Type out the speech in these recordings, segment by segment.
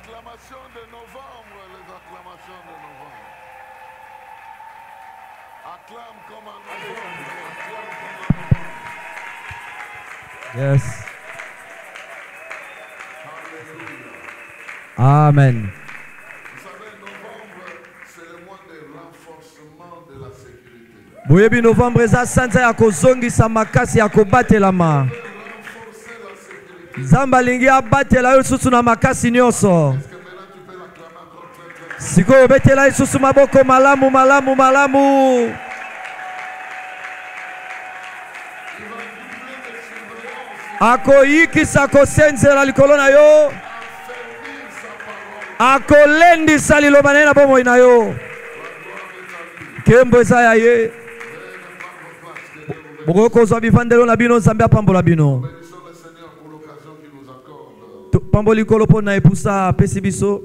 acclamations de novembre, les acclamations de novembre. Acclame comme en novembre. Acclame comme en novembre. Yes. Amen. Vous savez, novembre, c'est le mois de renforcement de la sécurité. Boyebi novembre eza sanza ya kozongisa makasi ya kobatelama. Nzambe alingi abatela yo lisusu na makasi nyonso. Sikoyo obetela lisusu maboko malamu malamu malamu. Akoyikisa kosenzela likolo na yo. Akolendisa liloba na bomoi na yo. Kembo eza ya ye. Bokozwa bivandelo na bino Nzambe apambola bino. Pamboli kolopo na epusa pesi biso.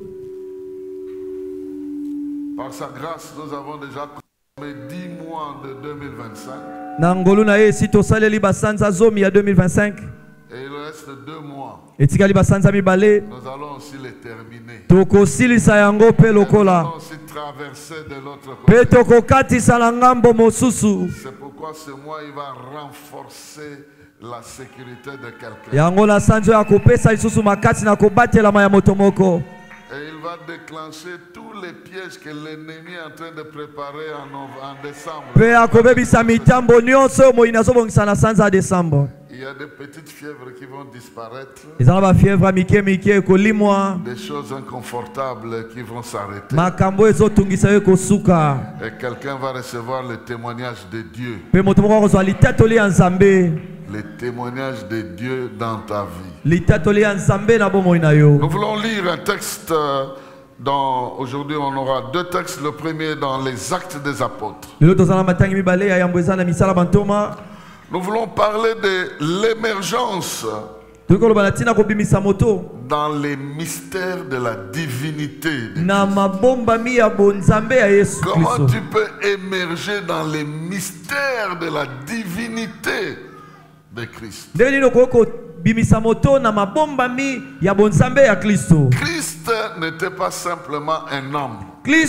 Par sa grâce, nous avons déjà consommé 10 mois de 2025. Na ngolu na ye si tosaleli basanza zomi ya 2025. Et il reste 2 mois. Etikali basanza mibale. Nous allons aussi les terminer. Tokosilisa yango pe lokola. Nous allons aussi traverser de l'autre côté. Pe tokokatisa na ngambo mosusu. C'est pourquoi ce mois il va renforcer la sécurité de quelqu'un. Yango na sanzo ya kopesa lisusu makati na kobatela maya motomoko. Et il va déclencher tous les pièges que l'ennemi est en train de préparer en décembre. Pe akobebisa mitambo nyonso mo inazobongisa na sanza décembre. Il y a des petites fièvres qui vont disparaître. Ezana ba fièvre mike kolimwa. Des choses inconfortables qui vont s'arrêter. Makambo ezotungisa yo kosuka. Et quelqu'un va recevoir le témoignage de Dieu. Pe motomoko kozwa litatoli ya Nzambe. Le témoignage de Dieu dans ta vie. Litatoli ya Nzambe na bomoi na yo. Nous voulons lire un texte aujourd'hui on aura 2 textes. Le premier dans les Actes des Apôtres. Nous voulons parler de l'émergence dans les mystères de la divinité de Comment tu peux émerger dans les mystères de la divinité de Christ? Christ n'était pas simplement un homme. Mais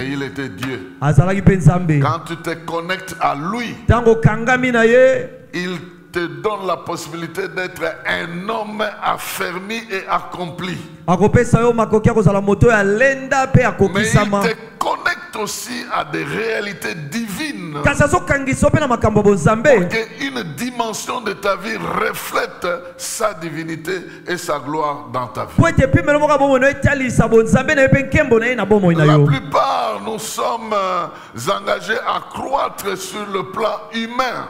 il était Dieu. Quand tu te connectes à lui, il te donne la possibilité d'être un homme affermi et accompli. Mais il te connecte aussi à des réalités divines pour qu'une dimension de ta vie reflète sa divinité et sa gloire dans ta vie. La plupart nous sommes engagés à croître sur le plan humain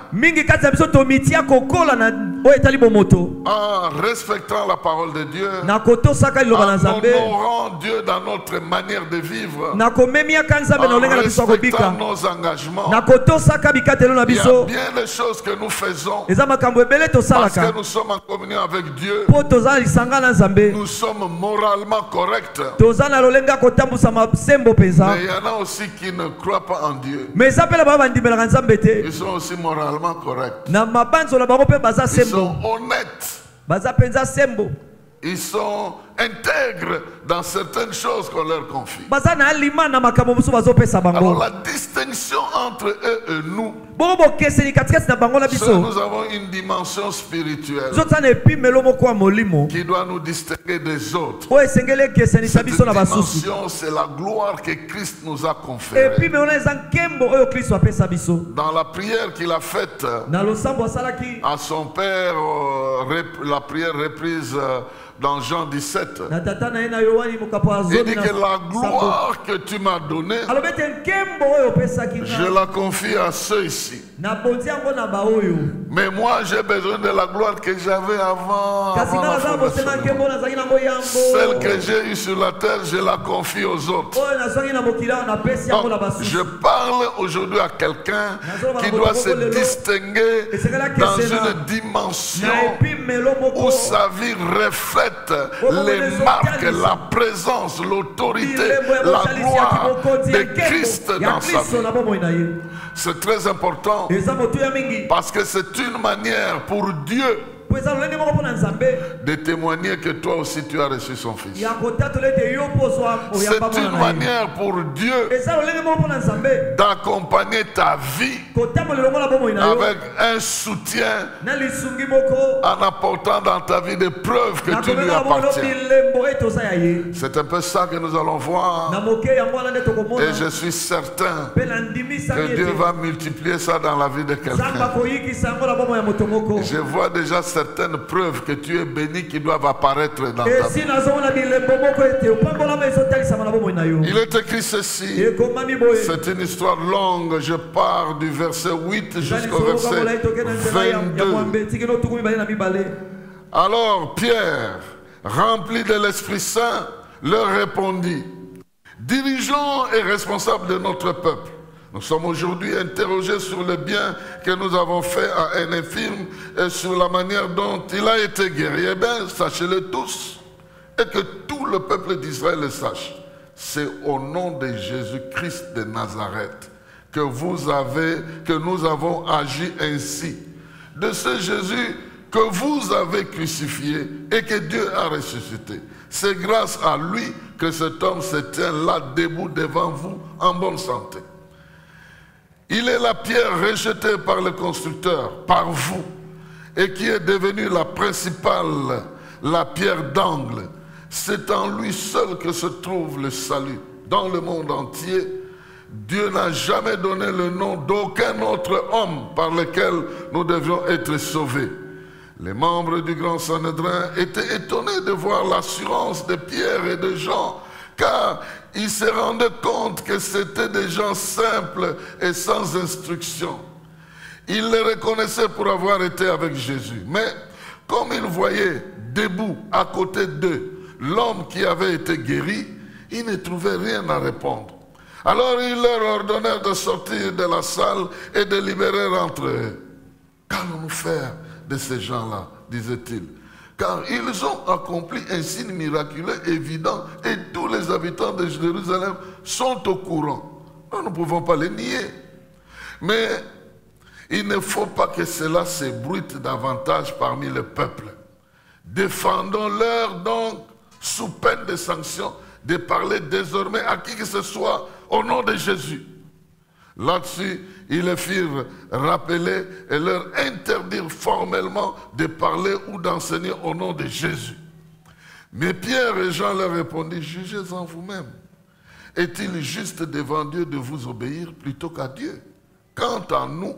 en respectant la parole de Dieu, en honorant Dieu dans notre manière de vivre, en respectant nos engagements. Il y a bien des choses que nous faisons parce que nous sommes en communion avec Dieu. Nous sommes moralement corrects. Mais il y en a aussi qui ne croient pas en Dieu. Ils sont aussi moralement corrects. Ils sont honnêtes. Ils sont intègres dans certaines choses qu'on leur confie. Alors la distinction entre eux et nous, nous avons une dimension spirituelle qui doit nous distinguer des autres. Cette dimension, c'est la gloire que Christ nous a conférée. Dans la prière qu'il a faite à son Père, la prière reprise dans Jean 17, il dit que la gloire que tu m'as donnée, je la confie à ceux ici. Mais moi j'ai besoin de la gloire que j'avais avant ma fondation. Celle que j'ai eue sur la terre, je la confie aux autres. Donc, je parle aujourd'hui à quelqu'un qui doit se distinguer dans une dimension où sa vie reflète les marques, la présence, l'autorité, la gloire de Christ dans sa vie. C'est très important parce que c'est une manière pour Dieu de témoigner que toi aussi tu as reçu son Fils. C'est une manière pour Dieu d'accompagner ta vie avec un soutien en apportant dans ta vie des preuves que tu lui appartiens. C'est un peu ça que nous allons voir. Et je suis certain que Dieu va multiplier ça dans la vie de quelqu'un. Je vois déjà certaines preuves que tu es béni qui doivent apparaître dans ta vie. Il est écrit ceci. C'est une histoire longue. Je pars du verset 8 jusqu'au verset 22. Alors Pierre, rempli de l'Esprit Saint, leur répondit: dirigeants et responsables de notre peuple, nous sommes aujourd'hui interrogés sur le bien que nous avons fait à un infirme et sur la manière dont il a été guéri. Eh bien, sachez-le tous, et que tout le peuple d'Israël le sache. C'est au nom de Jésus-Christ de Nazareth que nous avons agi ainsi. De ce Jésus que vous avez crucifié et que Dieu a ressuscité. C'est grâce à lui que cet homme se tient là debout devant vous en bonne santé. Il est la pierre rejetée par le constructeur, par vous, et qui est devenue la principale, la pierre d'angle. C'est en lui seul que se trouve le salut. Dans le monde entier, Dieu n'a jamais donné le nom d'aucun autre homme par lequel nous devions être sauvés. Les membres du grand Sanhédrin étaient étonnés de voir l'assurance de Pierre et de Jean, car ils se rendaient compte que c'étaient des gens simples et sans instruction. Ils les reconnaissaient pour avoir été avec Jésus. Mais comme ils voyaient debout à côté d'eux l'homme qui avait été guéri, ils ne trouvaient rien à répondre. Alors ils leur ordonnèrent de sortir de la salle et de libérer entre eux. Qu'allons-nous faire de ces gens-là, disait-il, car ils ont accompli un signe miraculeux évident et tous les habitants de Jérusalem sont au courant. Nous ne pouvons pas les nier. Mais il ne faut pas que cela s'ébruite davantage parmi le peuple. Défendons-leur donc, sous peine de sanction, de parler désormais à qui que ce soit au nom de Jésus. Là-dessus, ils les firent rappeler et leur interdirent formellement de parler ou d'enseigner au nom de Jésus. Mais Pierre et Jean leur répondirent: jugez-en vous-même. Est-il juste devant Dieu de vous obéir plutôt qu'à Dieu? Quant à nous,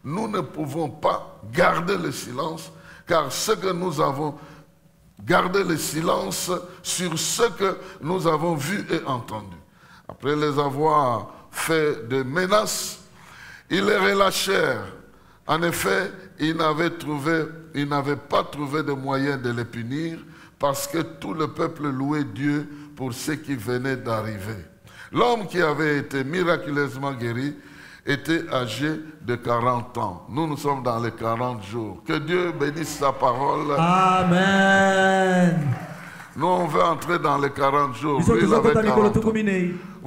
nous ne pouvons pas garder le silence, car ce que nous avons gardé le silence sur ce que nous avons vu et entendu. Après les avoir fait de menaces, ils les relâchèrent. En effet, ils n'avaient pas trouvé de moyen de les punir parce que tout le peuple louait Dieu pour ce qui venait d'arriver. L'homme qui avait été miraculeusement guéri était âgé de 40 ans. Nous sommes dans les 40 jours. Que Dieu bénisse sa parole. Amen. Nous, on veut entrer dans les 40 jours. Lui, il avait 40 ans.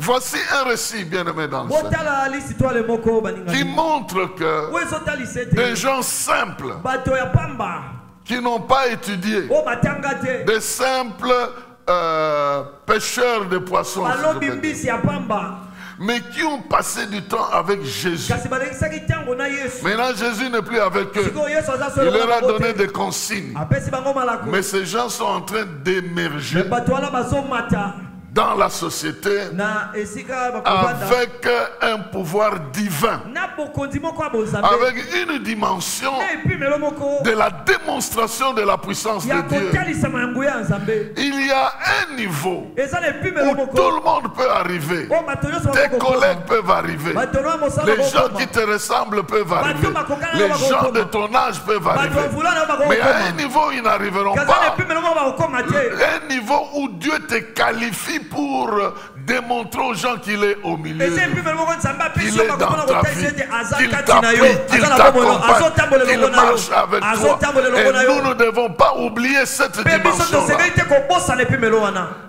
Voici un récit, bien-aimé dans le Seigneur, qui montre que des gens simples, qui n'ont pas étudié, des simples pêcheurs de poissons, mais qui ont passé du temps avec Jésus. Maintenant, Jésus n'est plus avec eux. Il leur a donné des consignes. Mais ces gens sont en train d'émerger dans la société avec un pouvoir divin, avec une dimension de la démonstration de la puissance de Dieu. Il y a un niveau où tout le monde peut arriver. Tes collègues peuvent arriver. Les gens qui te ressemblent peuvent arriver. Les gens de ton âge peuvent arriver. Mais à un niveau, ils n'arriveront pas. Un niveau où Dieu te qualifie pour démontrer aux gens qu'il est au milieu, qu'il est dans ta vie, qu'il t'appuie, qu'il t'accompagne, qu'il marche avec toi. Et nous ne devons pas oublier cette dimension-là.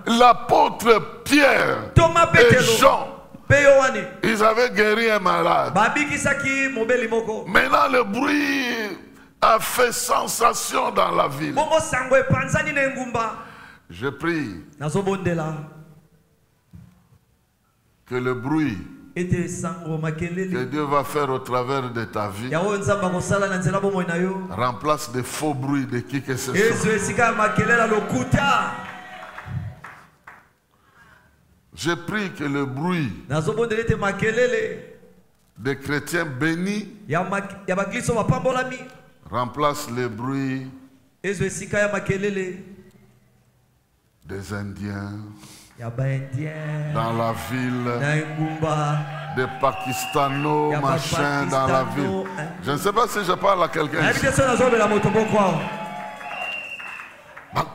L'apôtre Pierre et Jean, ils avaient guéri un malade. Maintenant le bruit a fait sensation dans la ville. Je prie que le bruit que Dieu va faire au travers de ta vie remplace des faux bruits de qui que ce soit. Je prie que le bruit des chrétiens bénis remplace le bruit des Indiens dans la ville, des Pakistanos, machin dans la ville. Je ne sais pas si je parle à quelqu'un ici.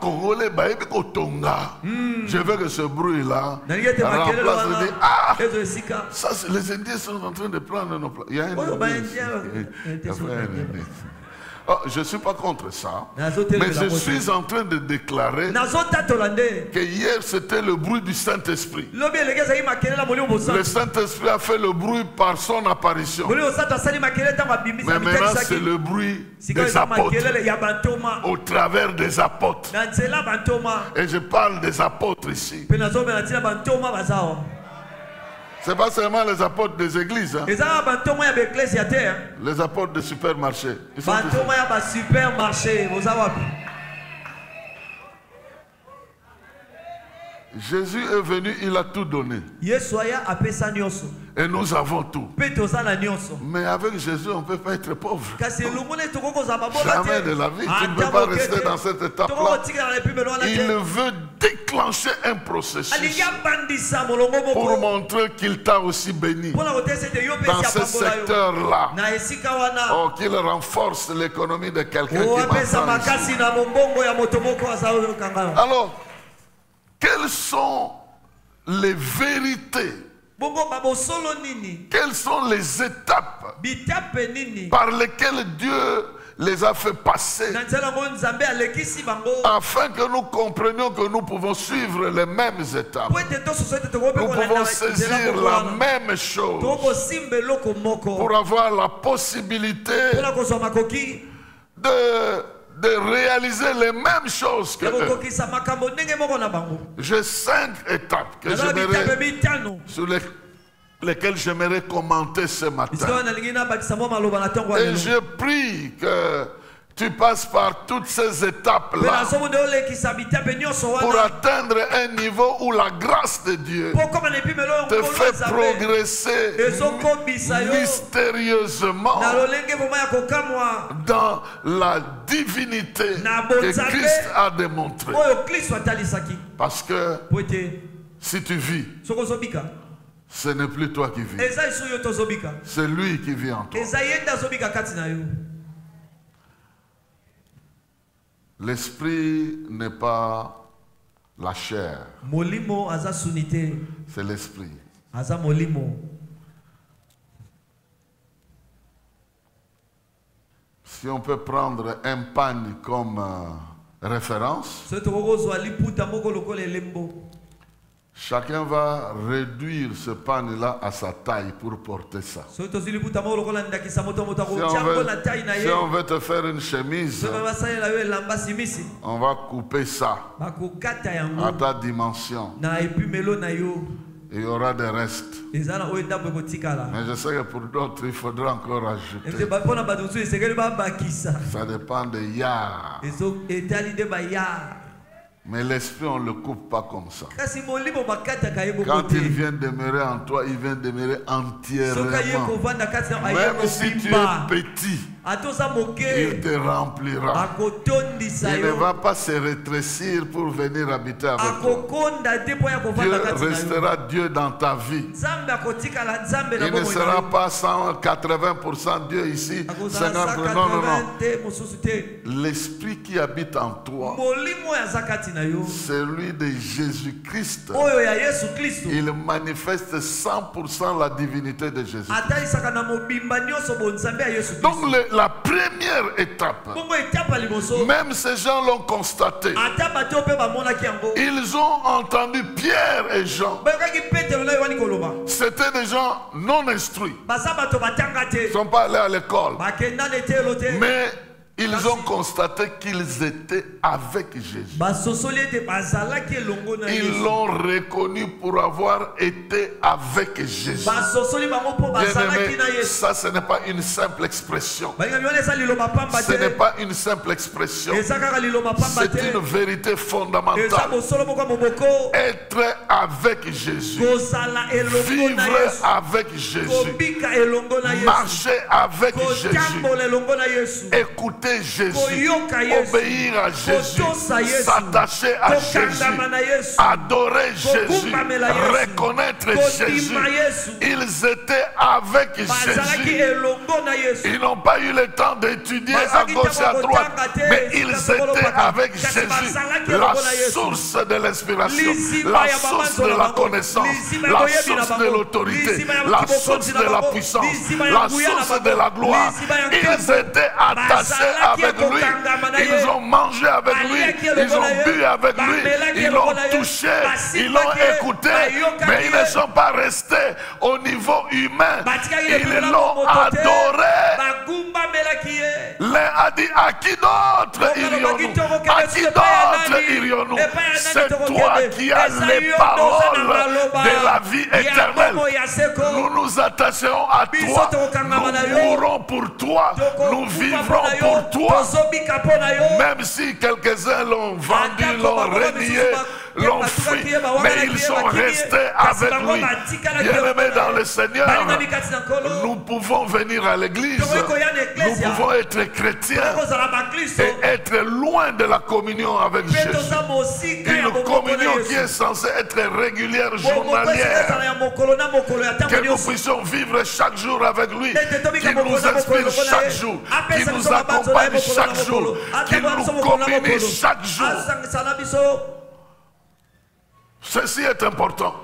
Congolais, je veux que ce bruit-là remplace le dit, ah, ça, les Indiens sont en train de prendre nos places. Il y a un oh, je ne suis pas contre ça, mais je suis en train de déclarer que hier c'était le bruit du Saint-Esprit. Le Saint-Esprit a fait le bruit par son apparition. Mais maintenant c'est le bruit des apôtres, au travers des apôtres. Et je parle des apôtres ici. Ce n'est pas seulement les apôtres des églises. Hein. Les apôtres des supermarchés. Jésus est venu, il a tout donné. Et nous avons tout. Mais avec Jésus, on ne peut pas être pauvre. Jamais de la vie. Tu ne peux pas rester dans cette étape-là. Il veut déclencher un processus pour montrer qu'il t'a aussi béni dans ce secteur-là. Oh, qu'il renforce l'économie de quelqu'un qui m'entend ici. Alors, quelles sont les vérités? Quelles sont les étapes par lesquelles Dieu les a fait passer afin que nous comprenions que nous pouvons suivre les mêmes étapes? Nous pouvons saisir la même chose pour avoir la possibilité de réaliser les mêmes choses que eux. J'ai 5 étapes que sur lesquelles j'aimerais commenter ce matin. Et je prie que tu passes par toutes ces étapes-là pour atteindre un niveau où la grâce de Dieu te fait progresser mystérieusement dans la divinité que Christ a démontrée. Parce que si tu vis, ce n'est plus toi qui vis, c'est lui qui vit en toi. L'esprit n'est pas la chair, c'est l'esprit. Si on peut prendre un pan comme référence, chacun va réduire ce pan-là à sa taille pour porter ça. Si on veut te faire une chemise, on va couper ça à ta dimension. Il y aura des restes. Mais je sais que pour d'autres, il faudra encore ajouter. Ça dépend des yards. Mais l'esprit, on ne le coupe pas comme ça. Quand il vient demeurer en toi, il vient demeurer entièrement. Même si tu es petit, il te remplira. Il ne va pas se rétrécir pour venir habiter avec toi. Dieu restera Dieu dans ta vie. Il ne sera pas 180% Dieu ici, 50%. Non, non, non. L'esprit qui habite en toi, celui de Jésus-Christ, il manifeste 100% la divinité de Jésus. Donc la première étape, même ces gens l'ont constaté. Ils ont entendu Pierre et Jean. C'était des gens non instruits. Ils ne sont pas allés à l'école. Mais Ils ont constaté qu'ils étaient avec Jésus. Ils l'ont reconnu pour avoir été avec Jésus. Bien-aimé, ça ce n'est pas une simple expression. Ce n'est pas une simple expression. C'est une vérité fondamentale. Être avec Jésus. Vivre avec Jésus. Marcher avec Jésus. Écouter Jésus, obéir à Jésus, s'attacher à Jésus, adorer Jésus, reconnaître Jésus. Ils étaient avec Jésus. Ils n'ont pas eu le temps d'étudier à gauche et à droite, mais ils étaient avec Jésus, la source de l'inspiration, la source de la connaissance, la source de l'autorité, la source de la puissance, la source de la gloire. Ils étaient attachés avec lui, ils ont mangé avec lui, ils ont bu avec lui, ils l'ont touché, ils l'ont écouté, mais ils ne sont pas restés au niveau humain, ils l'ont adoré. L'un a dit: à qui d'autre irions-nous? À qui d'autre irions-nous? C'est toi qui as les paroles de la vie éternelle. Nous nous attacherons à toi, nous mourrons pour toi, nous vivrons pour toi. Même si quelques-uns l'ont vendu, l'ont renié, l'ont fui, mais ils sont restés avec lui. Bien-aimés dans le Seigneur, nous pouvons venir à l'église, nous pouvons être chrétiens et être loin de la communion avec Jésus. Une communion qui est censée être régulière, journalière, que nous puissions vivre chaque jour avec lui, qui nous inspire chaque jour, qui nous accompagne chaque jour, qui nous communie chaque jour. Ceci est important.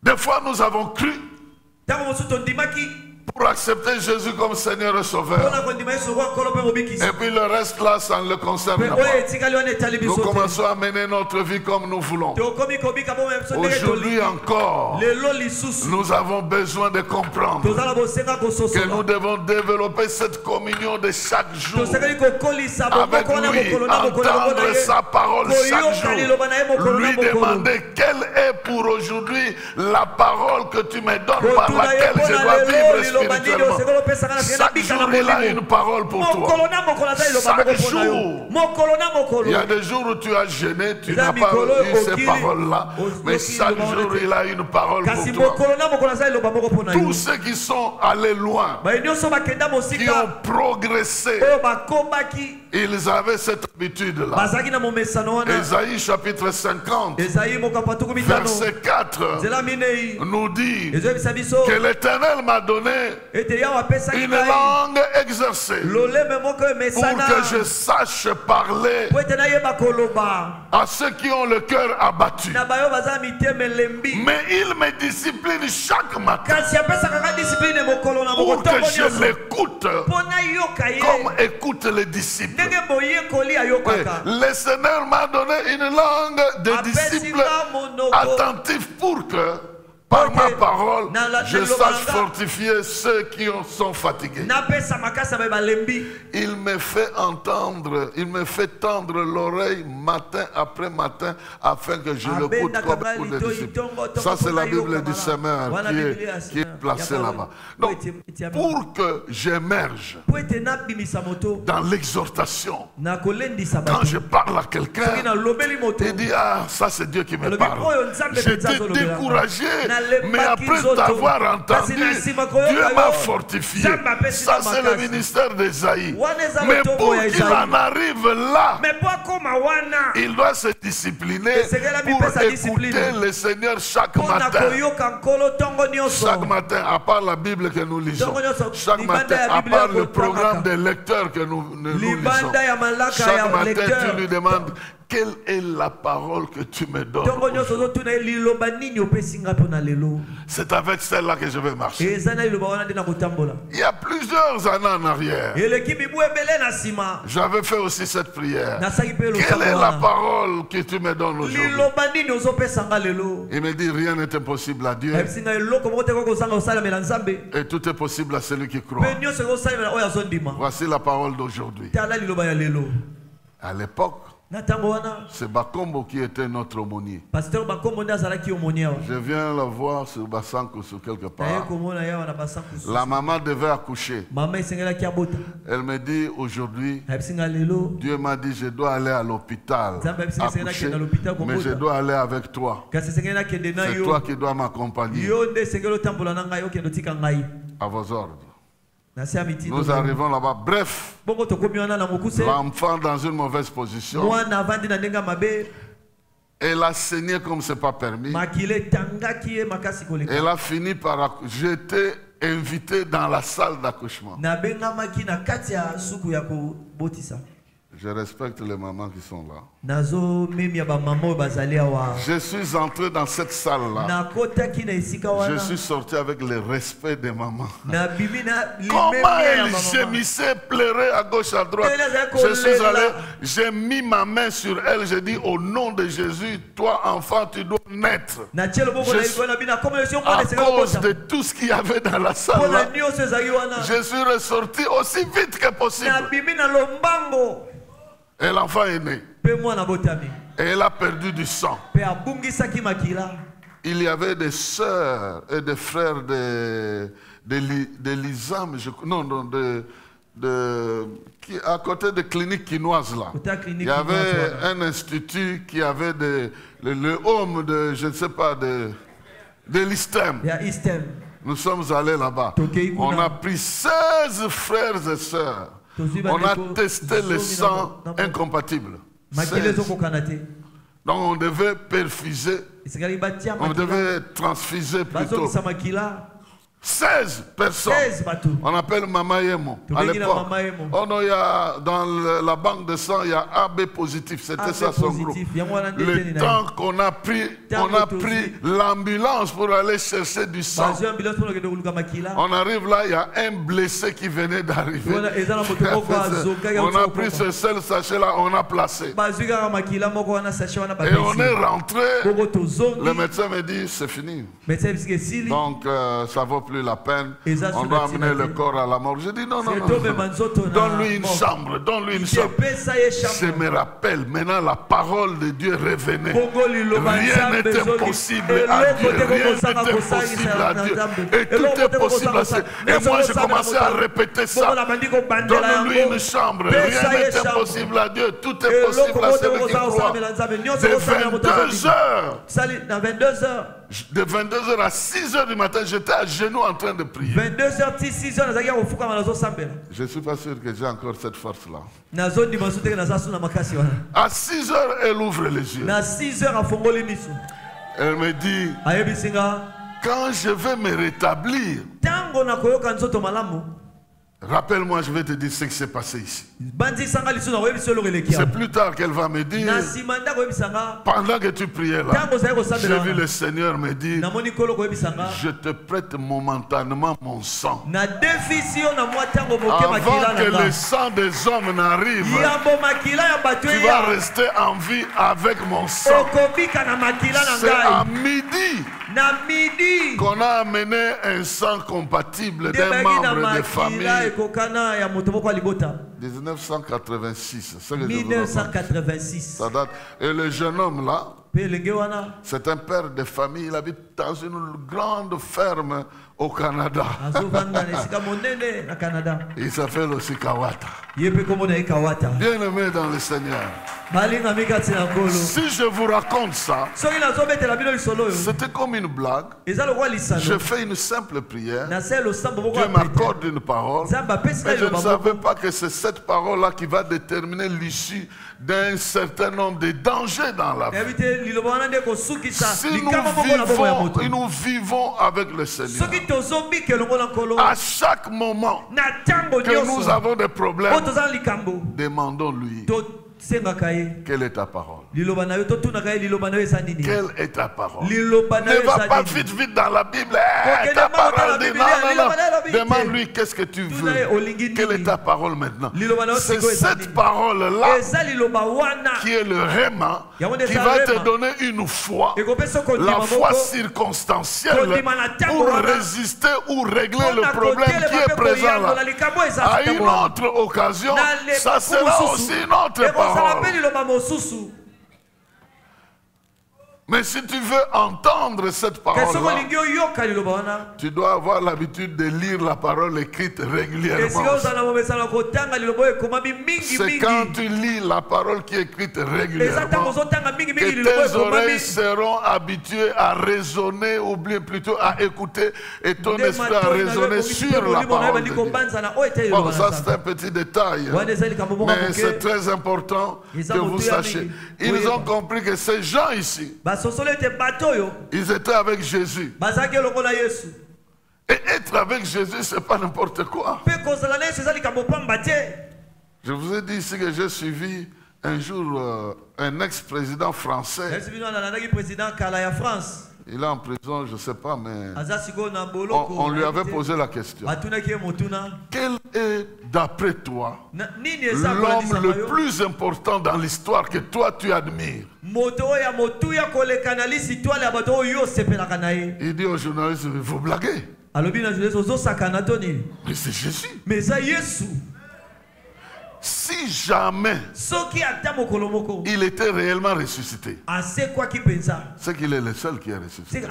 Des fois, nous avons cru pour accepter Jésus comme Seigneur et Sauveur. Et puis le reste là, ça ne le concerne pas. Nous commençons à mener notre vie comme nous voulons. Aujourd'hui encore, nous avons besoin de comprendre que nous devons développer cette communion de chaque jour avec lui, entendre sa parole chaque jour, lui demander quelle est pour aujourd'hui la parole que tu me donnes par laquelle je dois vivre spirituellement. Chaque jour, il a une parole pour toi. Chaque jour. Il y a des jours où tu as gêné, tu n'as pas eu ces paroles-là. Mais chaque jour, il a une parole pour toi. Tous ceux qui sont allés loin, qui ont progressé, ils avaient cette habitude-là. Ésaïe chapitre 50, verset 4, nous dit que l'Éternel m'a donné une langue exercée pour que je sache parler à ceux qui ont le cœur abattu. Mais il me discipline chaque matin pour que je l'écoute comme écoutent les disciples. Le Seigneur m'a donné une langue de disciples attentifs pour que par ma parole, je sache fortifier ceux qui sont fatigués. Il me fait entendre, il me fait tendre l'oreille matin après matin afin que je l'écoute comme pour les disciples. Ça, c'est la Bible du semeur qui est placée là-bas. Donc, pour que j'émerge dans l'exhortation, quand je parle à quelqu'un, il dit: ah, ça c'est Dieu qui me parle. J'étais découragé. Mais après t'avoir entendu, Dieu m'a fortifié. Ça, c'est le ministère d'Ésaïe. Mais pour qu'il en arrive là, il doit se discipliner pour écouter le Seigneur chaque matin. Chaque matin, à part la Bible que nous lisons, chaque matin, à part le programme des lecteurs que nous lisons, chaque matin, tu lui demandes: quelle est la parole que tu me donnes? C'est avec celle-là que je vais marcher. Il y a plusieurs années en arrière, j'avais fait aussi cette prière. Quelle est la parole que tu me donnes aujourd'hui? Il me dit, rien n'est impossible à Dieu. Et tout est possible à celui qui croit. Voici la parole d'aujourd'hui. À l'époque, c'est Bakombo qui était notre aumônier. Je viens le voir sur Bassankou, sur quelque part. La maman devait accoucher. Elle me dit aujourd'hui, Dieu m'a dit, je dois aller à l'hôpital accoucher, mais je dois aller avec toi. C'est toi qui dois m'accompagner. À vos ordres. Nous arrivons là-bas. Bref, l'enfant dans une mauvaise position. Elle a saigné comme ce n'est pas permis. Elle a fini par... J'étais invité dans la salle d'accouchement. Je respecte les mamans qui sont là. Je suis entré dans cette salle-là. Je suis sorti avec le respect des mamans. Comment elle gémissait, pleurait à gauche, à droite. Je suis allé, j'ai mis ma main sur elle. J'ai dit, au nom de Jésus, toi, enfant, tu dois naître. À cause de tout ce qu'il y avait dans la salle-là, je suis ressorti aussi vite que possible. Et l'enfant est né. Et elle a perdu du sang. Il y avait des sœurs et des frères de l'Isam, à côté de clinique quinoise là. Il y avait un institut qui avait le home de, je ne sais pas, de l'ISTEM. Nous sommes allés là-bas. On a pris 16 frères et sœurs. On a testé le sang incompatible. Donc on devait perfuser, on devait transfuser plutôt. 16 personnes. On appelle Mama Yemo. À l'époque, dans la banque de sang, il y a AB positif. C'était ça son groupe. Le temps qu'on a pris l'ambulance pour aller chercher du sang. On arrive là, il y a un blessé qui venait d'arriver. On a pris ce seul sachet-là, on a placé. Et on est rentré. Le médecin me dit, c'est fini. Donc, ça vaut plus la peine. On doit amener le corps à la mort. Je dis non, non, non. Donne-lui une chambre. Donne-lui une chambre. Je me rappelle maintenant la parole de Dieu revenait. Rien n'est impossible à Dieu. Rien n'est impossible à Dieu. Et tout est possible à Dieu. Et moi je commençais à répéter ça. Donne-lui une chambre. Rien n'est impossible à Dieu. Tout est possible à celui qui croit. De 22 heures. De 22h à 6h du matin, j'étais à genoux en train de prier. 22h, 6h, je ne suis pas sûr que j'ai encore cette force-là. À 6h, elle ouvre les yeux. Elle me dit, quand je vais me rétablir, rappelle-moi, je vais te dire ce qui s'est passé ici. C'est plus tard qu'elle va me dire, pendant que tu priais là, j'ai vu le Seigneur me dire, je te prête momentanément mon sang. Avant que le sang des hommes n'arrive, tu vas rester en vie avec mon sang. C'est à midi qu'on a amené un sang compatible d'un membre de famille. 1986. 1986. Ça date. Et le jeune homme là, c'est un père de famille. Il habite dans une grande ferme au Canada. Il s'appelle aussi Kawata. Bien-aimé dans le Seigneur. Si je vous raconte ça, c'était comme une blague. Je fais une simple prière. Dieu m'accorde une parole. Mais je ne savais pas que c'est cette parole-là qui va déterminer l'issue d'un certain nombre de dangers dans la vie. Si nous vivons avec le Seigneur, à chaque moment que nous avons des problèmes, demandons-lui. Quelle est ta parole? Quelle est ta parole? Ne va pas vite, vite dans la Bible. Ta parole dit non, non, non. Demande-lui qu'est-ce que tu veux. Quelle est ta parole maintenant? C'est cette parole-là qui est le réma, qui va te donner une foi, la foi circonstancielle pour résister ou régler le problème qui est présent là. À une autre occasion, ça sera aussi une autre parole. Mais si tu veux entendre cette parole-là, tu dois avoir l'habitude de lire la parole écrite régulièrement. C'est quand tu lis la parole qui est écrite régulièrement que tes oreilles seront habituées à raisonner, ou bien plutôt à écouter, et ton esprit à raisonner sur la parole de Dieu. Bon, ça c'est un petit détail, mais c'est très important que vous sachiez. Ils ont compris que ces gens ici, ils étaient avec Jésus. Et être avec Jésus, c'est pas n'importe quoi. Je vous ai dit ici que j'ai suivi un jour un ex-président français. Il est en prison, je ne sais pas, mais on lui avait posé la question. Quel est, d'après toi, l'homme le plus important dans l'histoire que toi tu admires? Il dit aux journalistes, vous blaguez. Mais c'est Jésus. Si jamais il était réellement ressuscité, c'est qu'il est le seul qui est ressuscité.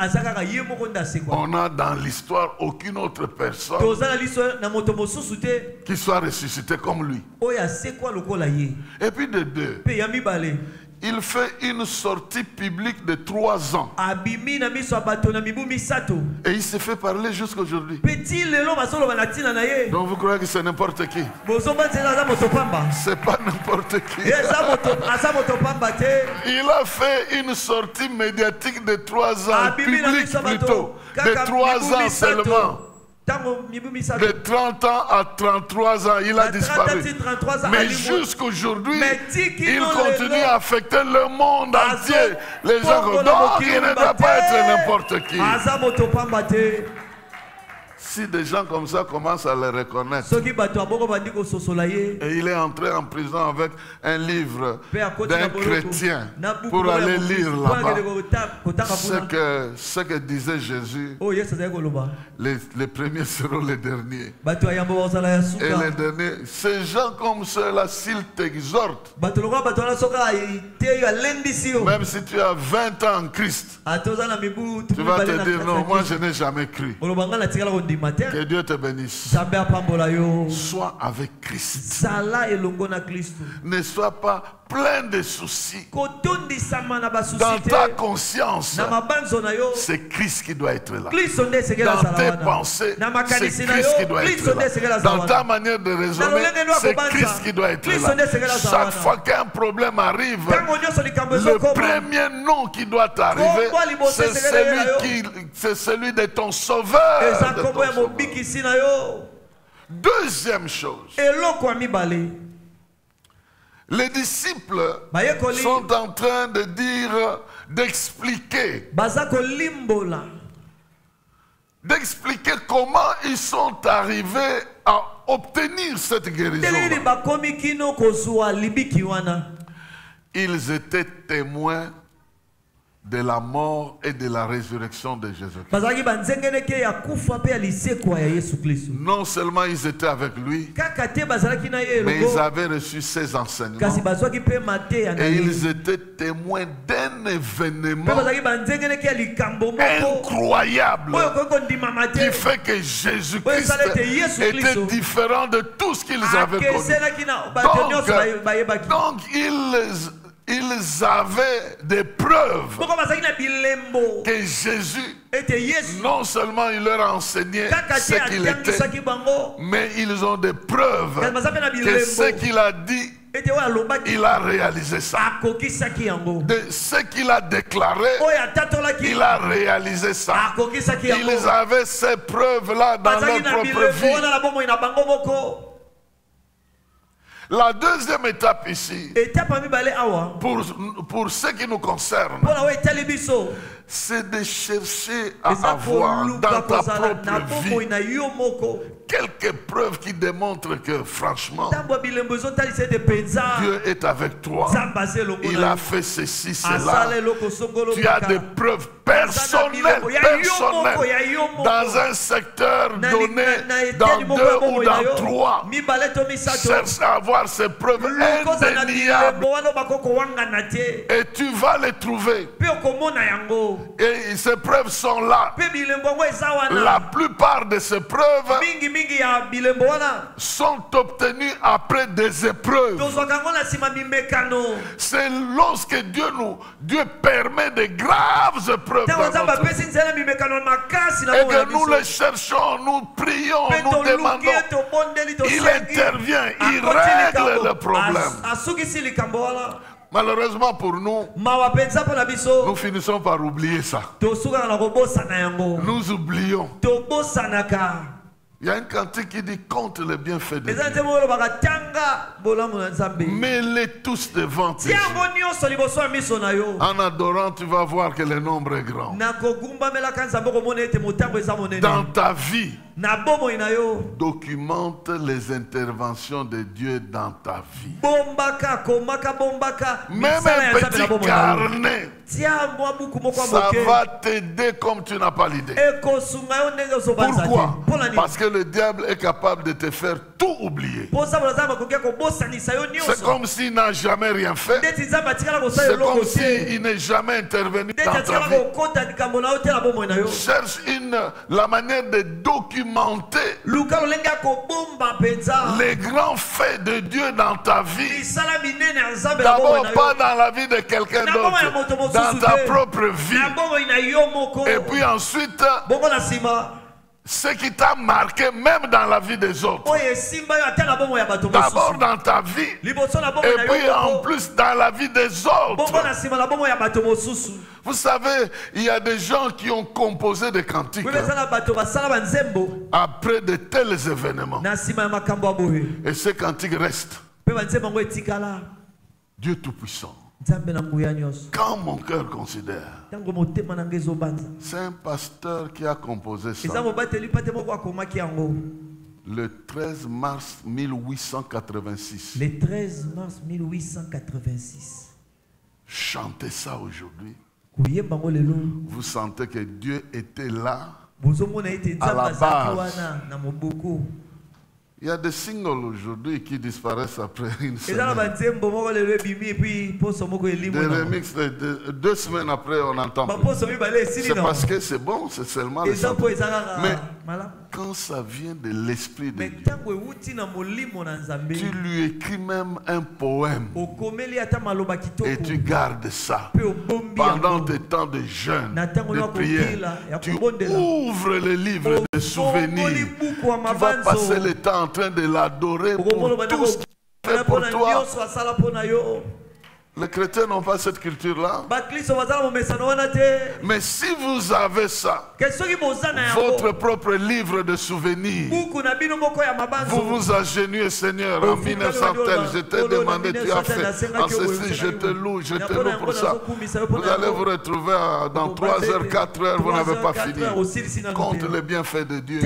On n'a dans l'histoire aucune autre personne qui soit ressuscité comme lui. Et puis de deux, il fait une sortie publique de 3 ans. Et il se fait parler jusqu'aujourd'hui. Donc vous croyez que c'est n'importe qui? C'est pas n'importe qui. Il a fait une sortie médiatique de 3 ans, publique plutôt, de 3 ans seulement. De 30 ans à 33 ans, il a disparu. Mais jusqu'aujourd'hui, il continue à affecter le monde entier. Les gens disent, donc il ne doit pas être n'importe qui. Si des gens comme ça commencent à le reconnaître, et il est entré en prison avec un livre d'un chrétien pour aller lire là-bas ce que disait Jésus, les premiers seront les derniers. Et les derniers, ces gens comme ceux-là, s'ils t'exhortent, même si tu as 20 ans en Christ, tu vas te dire non, moi je n'ai jamais cru. Que Dieu te bénisse. Sois avec Christ. Ne sois pas plein de soucis. Dans ta conscience, c'est Christ qui doit être là. Dans tes pensées, c'est Christ qui doit être là. Dans ta manière de raisonner, c'est Christ qui doit être là. Chaque fois qu'un problème arrive, le premier nom qui doit t'arriver, c'est celui de ton sauveur. Deuxième chose, les disciples sont en train de dire, d'expliquer comment ils sont arrivés à obtenir cette guérison. Ils étaient témoins de la mort et de la résurrection de Jésus-Christ. Non seulement ils étaient avec lui, mais ils avaient reçu ses enseignements. Et ils étaient témoins d'un événement incroyable qui fait que Jésus-Christ était différent de tout ce qu'ils avaient connu. Donc ils avaient des preuves que Jésus, non seulement il leur a enseigné ce qu'il était, mais ils ont des preuves que ce qu'il a dit, il a réalisé ça. De ce qu'il a déclaré, il a réalisé ça. Ils avaient ces preuves-là dans leur propre vie. La deuxième étape ici, pour ce qui nous concerne, c'est de chercher à avoir dans ta propre vie quelques preuves qui démontrent que franchement, Dieu est avec toi. Il a fait ceci, cela. Tu as des preuves personnelles, dans un secteur donné, dans 2 ou dans 3. Cherche à avoir ces preuves indéniables. Et tu vas les trouver. Et ces preuves sont là. La plupart de ces preuves sont obtenues après des épreuves. C'est lorsque Dieu permet de graves épreuves dans notre vie. Et que nous les cherchons, nous prions, nous demandons. Il intervient, il règle le problème. Malheureusement pour nous, nous finissons par oublier ça. Nous oublions. Il y a un cantique qui dit compte les bienfaits de Dieu. Mets-les tous devant tes yeux. En adorant, tu vas voir que le nombre est grand. Dans ta vie, documente les interventions de Dieu dans ta vie. Même un petit carnet, ça va t'aider comme tu n'as pas l'idée. Pourquoi? Parce que le diable est capable de te faire tout oublier. C'est comme s'il n'a jamais rien fait. C'est comme s'il n'est jamais intervenu dans ta vie. Cherche la manière de documenter les grands faits de Dieu dans ta vie. D'abord, pas dans la vie de quelqu'un d'autre, dans ta propre vie. Et puis ensuite, ce qui t'a marqué même dans la vie des autres. D'abord dans ta vie, et puis en plus dans la vie des autres. Vous savez, il y a des gens qui ont composé des cantiques après de tels événements. Et ces cantiques restent. Dieu Tout-Puissant. Quand mon cœur considère, c'est un pasteur qui a composé ça le 13 mars 1886. Le 13 mars 1886. Chantez ça aujourd'hui. Vous sentez que Dieu était là à la base. Il y a des singles aujourd'hui qui disparaissent après une semaine. Des remixes, 2 semaines après, on entend plus. C'est parce que c'est bon, c'est seulement les chants. Mais quand ça vient de l'Esprit de Dieu, tu lui écris même un poème et tu gardes ça. Pendant tes temps de jeûne, de prière, tu ouvres le livre de souvenirs. Tu vas passer le temps en train de l'adorer pour tout ce qu'il fait pour toi. Les chrétiens n'ont pas cette culture-là. Mais si vous avez ça, votre propre livre de souvenirs, vous vous agenouillez, Seigneur, en 1900 tel, je t'ai demandé, tu as fait, en ceci, je te loue pour ça. Vous allez vous retrouver dans 3 heures, 4 heures, vous n'avez pas fini. Compte les bienfaits de Dieu.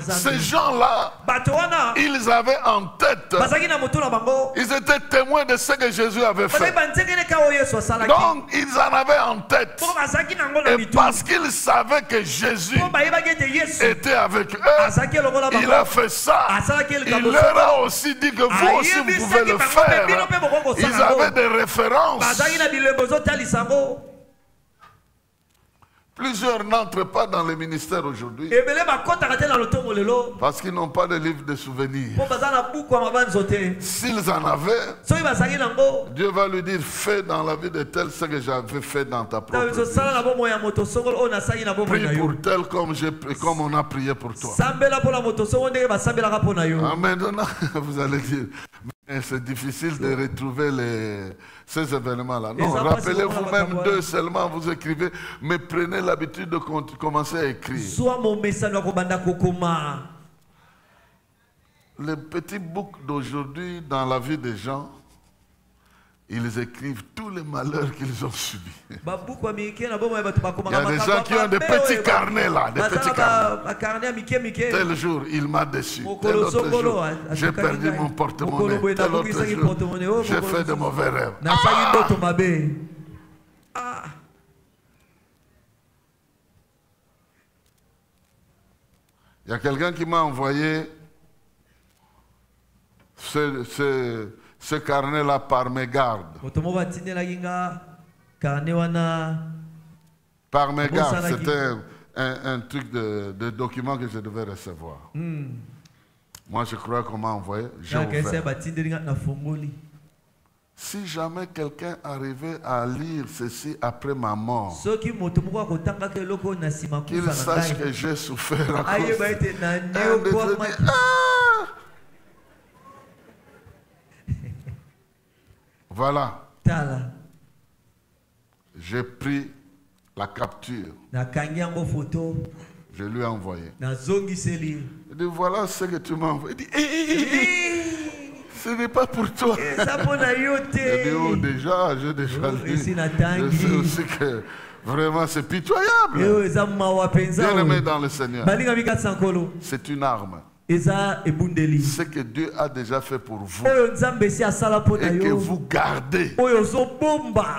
Ces gens-là, ils avaient en tête, ils étaient témoins de ce que Jésus avait fait. Donc ils en avaient en tête. Et parce qu'ils savaient que Jésus était avec eux, il a fait ça. Il leur a aussi dit que vous aussi vous pouvez le faire. Ils avaient des références. Plusieurs n'entrent pas dans le ministère aujourd'hui parce qu'ils n'ont pas de livre de souvenirs. S'ils en avaient, Dieu va lui dire, fais dans la vie de tel ce que j'avais fait dans ta propre vie. Prie pour tel comme on a prié pour toi. Maintenant, vous allez dire, c'est difficile de retrouver ces événements-là. Non, rappelez-vous même 2 seulement, vous écrivez, mais prenez l'habitude de commencer à écrire. les petits boucs d'aujourd'hui dans la vie des gens, ils écrivent tous les malheurs qu'ils ont subis. Il y a des gens qui ont des petits carnets là, des petits carnets. Tel jour, il m'a déçu. Tel autre jour, j'ai perdu mon porte-monnaie. Tel autre jour, j'ai fait de mauvais rêves. Il y a quelqu'un qui m'a envoyé ce carnet-là par mégarde. Par mégarde, c'était un truc de document que je devais recevoir. Moi, je crois qu'on m'a envoyé. J'ai ouvert. Si jamais quelqu'un arrivait à lire ceci après ma mort, qu'il sache que j'ai souffert à cause Voilà. J'ai pris la capture. Je lui ai envoyé. Il dit, voilà ce que tu m'as envoyé. Il dit, ce n'est pas pour toi. Il dit, oh, déjà, j'ai déjà lu. Je sais aussi que vraiment c'est pitoyable. Bien aimé dans le Seigneur. C'est une arme. Ce que Dieu a déjà fait pour vous et que vous gardez,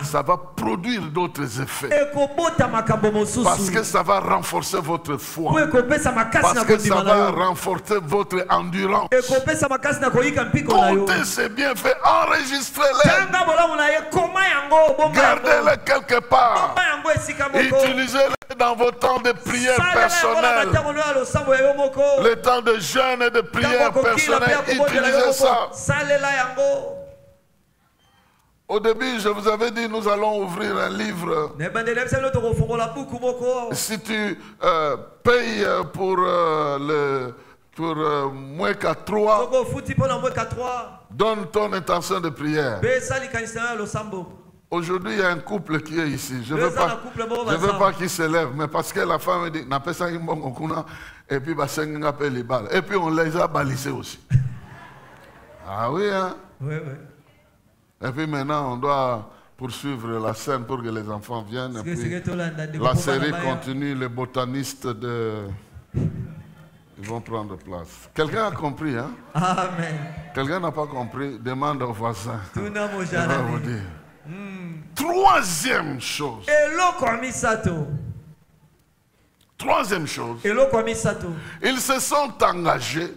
ça va produire d'autres effets. Parce que ça va renforcer votre foi. Parce que ça va renforcer votre endurance. Comptez ces bienfaits, enregistrez-les. Gardez-les quelque part. Utilisez-les dans vos temps de prière personnelle. Le temps de jeûne et de prière personnelle, utilisez ça. Au début, je vous avais dit, nous allons ouvrir un livre. Si tu payes pour moins qu'à 3, donne ton intention de prière. Aujourd'hui, il y a un couple qui est ici. Je ne veux pas qu'il se lève, mais parce que la femme dit, et puis et puis on les a balisés aussi. Ah oui, hein? Oui, oui. Et puis maintenant, on doit poursuivre la scène pour que les enfants viennent. Et puis, la série continue, les botanistes ils vont prendre place. Quelqu'un a compris, hein? Amen. Quelqu'un n'a pas compris, demande au voisin. Il va vous dire. Troisième chose. Troisième chose. Ils se sont engagés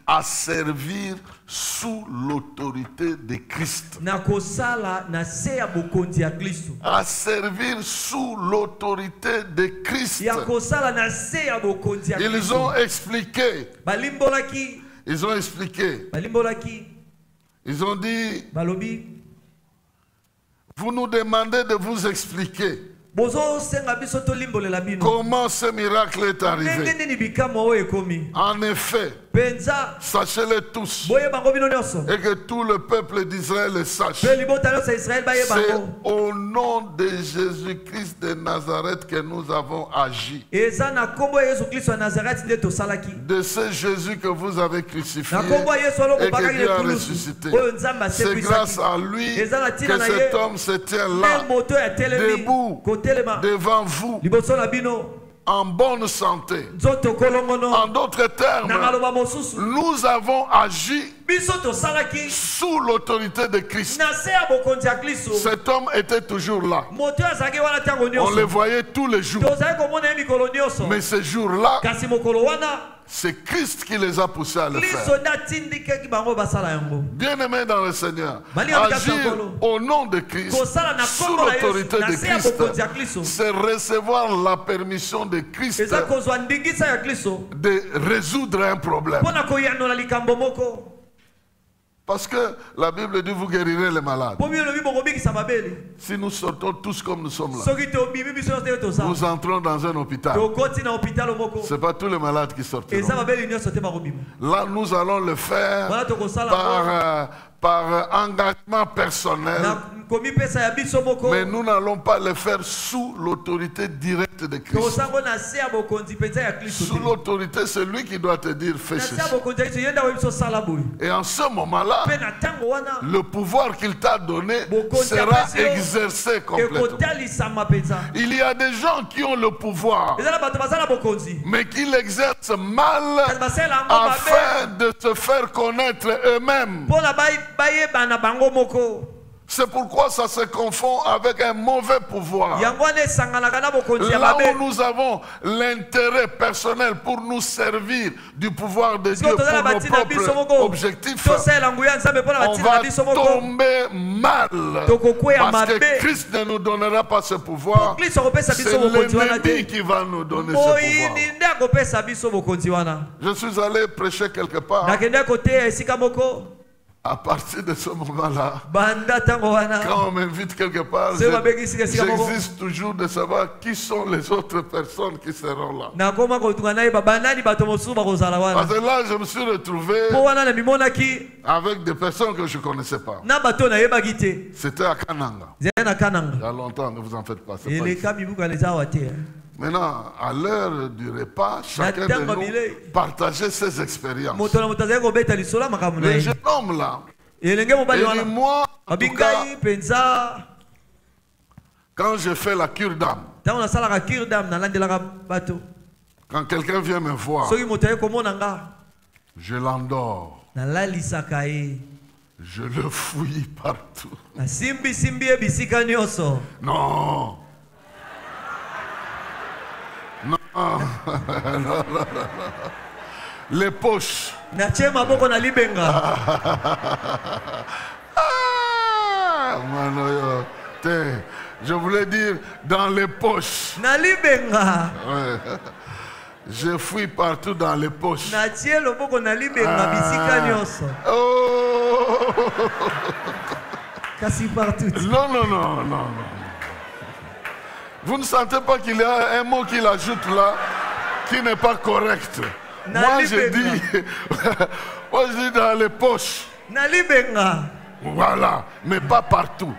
à servir sous l'autorité de Christ. À servir sous l'autorité de Christ. Ils ont expliqué. Ils ont expliqué. Ils ont dit, vous nous demandez de vous expliquer comment ce miracle est arrivé. En effet, sachez-le tous, et que tout le peuple d'Israël le sache. C'est au nom de Jésus-Christ de Nazareth que nous avons agi. De ce Jésus que vous avez crucifié et que Dieu a ressuscité. C'est grâce à lui que cet homme se tient là, debout, devant vous, en bonne santé. En d'autres termes, nous avons agi sous l'autorité de Christ. Cet homme était toujours là. On le voyait tous les jours. Mais ce jour-là, c'est Christ qui les a poussés à le faire. Bien-aimés dans le Seigneur, agir au nom de Christ, sous l'autorité de Christ, c'est recevoir la permission de Christ de résoudre un problème. Parce que la Bible dit vous guérirez les malades. Si nous sortons tous comme nous sommes là, nous entrons dans un hôpital. Ce n'est pas tous les malades qui sortiront. Là, nous allons le faire par engagement personnel. Mais nous n'allons pas le faire sous l'autorité directe l'autorité de Christ. Sous l'autorité, c'est lui qui doit te dire fais ceci. Et en ce moment-là, le pouvoir qu'il t'a donné sera exercé complètement. Il y a des gens qui ont le pouvoir, mais qui l'exercent mal afin de se faire connaître eux-mêmes. C'est pourquoi ça se confond avec un mauvais pouvoir. Là où nous avons l'intérêt personnel pour nous servir du pouvoir de Dieu pour nos propres objectifs, on va tomber mal. Parce que Christ ne nous donnera pas ce pouvoir. C'est l'ennemi qui va nous donner ce pouvoir. Je suis allé prêcher quelque part. À partir de ce moment-là, quand on m'invite quelque part, j'existe toujours de savoir qui sont les autres personnes qui seront là. Parce que là, je me suis retrouvé avec des personnes que je ne connaissais pas. C'était à Kananga. Il y a longtemps, ne vous en faites pas. Maintenant, à l'heure du repas, chacun de nous partageait ses expériences. Le jeune homme là, il dit moi, en tout cas, quand je fais la cure d'âme, quand quelqu'un vient me voir, je l'endors. Je le fouille partout. Non. Non. Non. Les poches. Je voulais dire dans les poches. Ouais. Je fouille partout dans les poches. Oh. Non. Vous ne sentez pas qu'il y a un mot qu'il ajoute là qui n'est pas correct? Moi je dis dans les poches. Voilà, mais pas partout.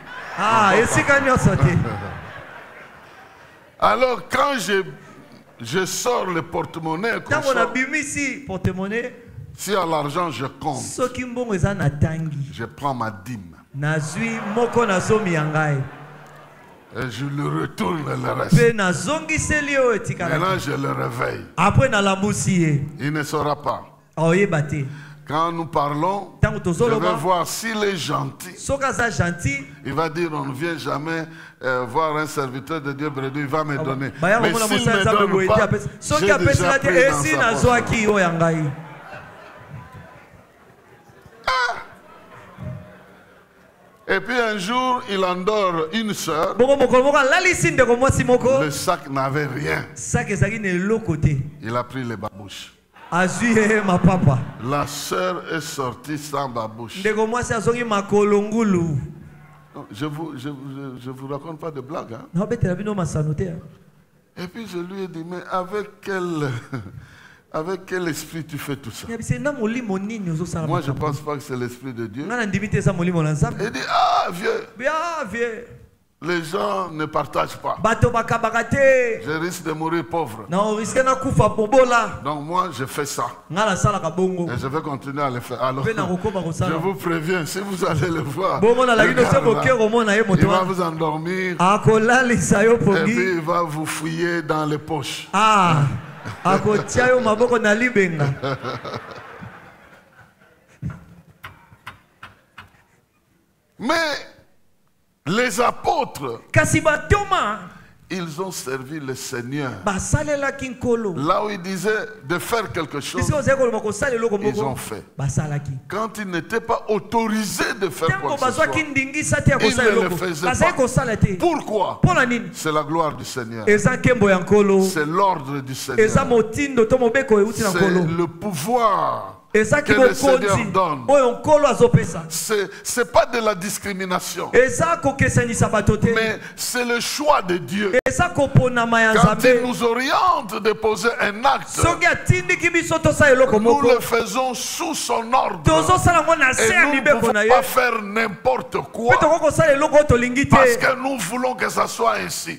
Alors quand je sors le porte-monnaie, si à l'argent je compte, je prends ma dîme. Et je lui retourne le reste. Maintenant, je le réveille. Il ne saura pas. Quand nous parlons, je vais voir s'il est gentil. Il va dire on ne vient jamais voir un serviteur de Dieu bredouille, il va me donner. Mais s'il ne me donne pas, j'ai déjà pris dans sa poche. Et puis un jour, il endort une sœur. Le sac n'avait rien. Il a pris les babouches. La sœur est sortie sans babouche. Je vous raconte pas de blague. Hein? Et puis je lui ai dit, mais avec quel esprit tu fais tout ça? Moi, je ne pense pas que c'est l'esprit de Dieu. Il dit, ah, vieux. Les gens ne partagent pas. Je risque de mourir pauvre. Donc moi, je fais ça. Et je vais continuer à le faire. Alors, je vous préviens, si vous allez le voir, il va vous endormir. Et puis il va vous fouiller dans les poches. Mais les apôtres, ils ont servi le Seigneur. Là où il disait de faire quelque chose, ils ont fait. Quand ils n'étaient pas autorisés de faire quoi que ce soit, ils ne le faisaient pas. Pourquoi? C'est la gloire du Seigneur. C'est l'ordre du Seigneur. C'est le pouvoir que le Seigneur donne. C'est pas de la discrimination. Mais c'est le choix de Dieu. Quand il nous oriente de poser un acte, nous le faisons sous son ordre. Et nous ne pouvons pas faire n'importe quoi parce que nous voulons que ça soit ainsi.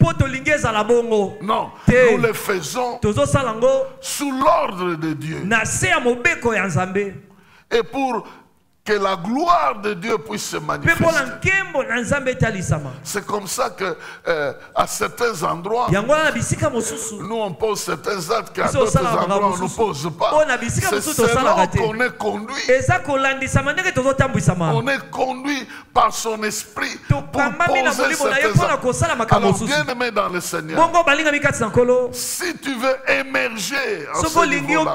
Non, nous le faisons sous l'ordre de Dieu. Et pour que la gloire de Dieu puisse se manifester. C'est comme ça que à certains endroits, nous on pose certains actes qu'à d'autres endroits on ne pose pas. C'est selon qu'on est conduit. On est conduit par son esprit pour poser certains actes. Alors bien aimé dans le Seigneur, si tu veux émerger en ce niveau-là,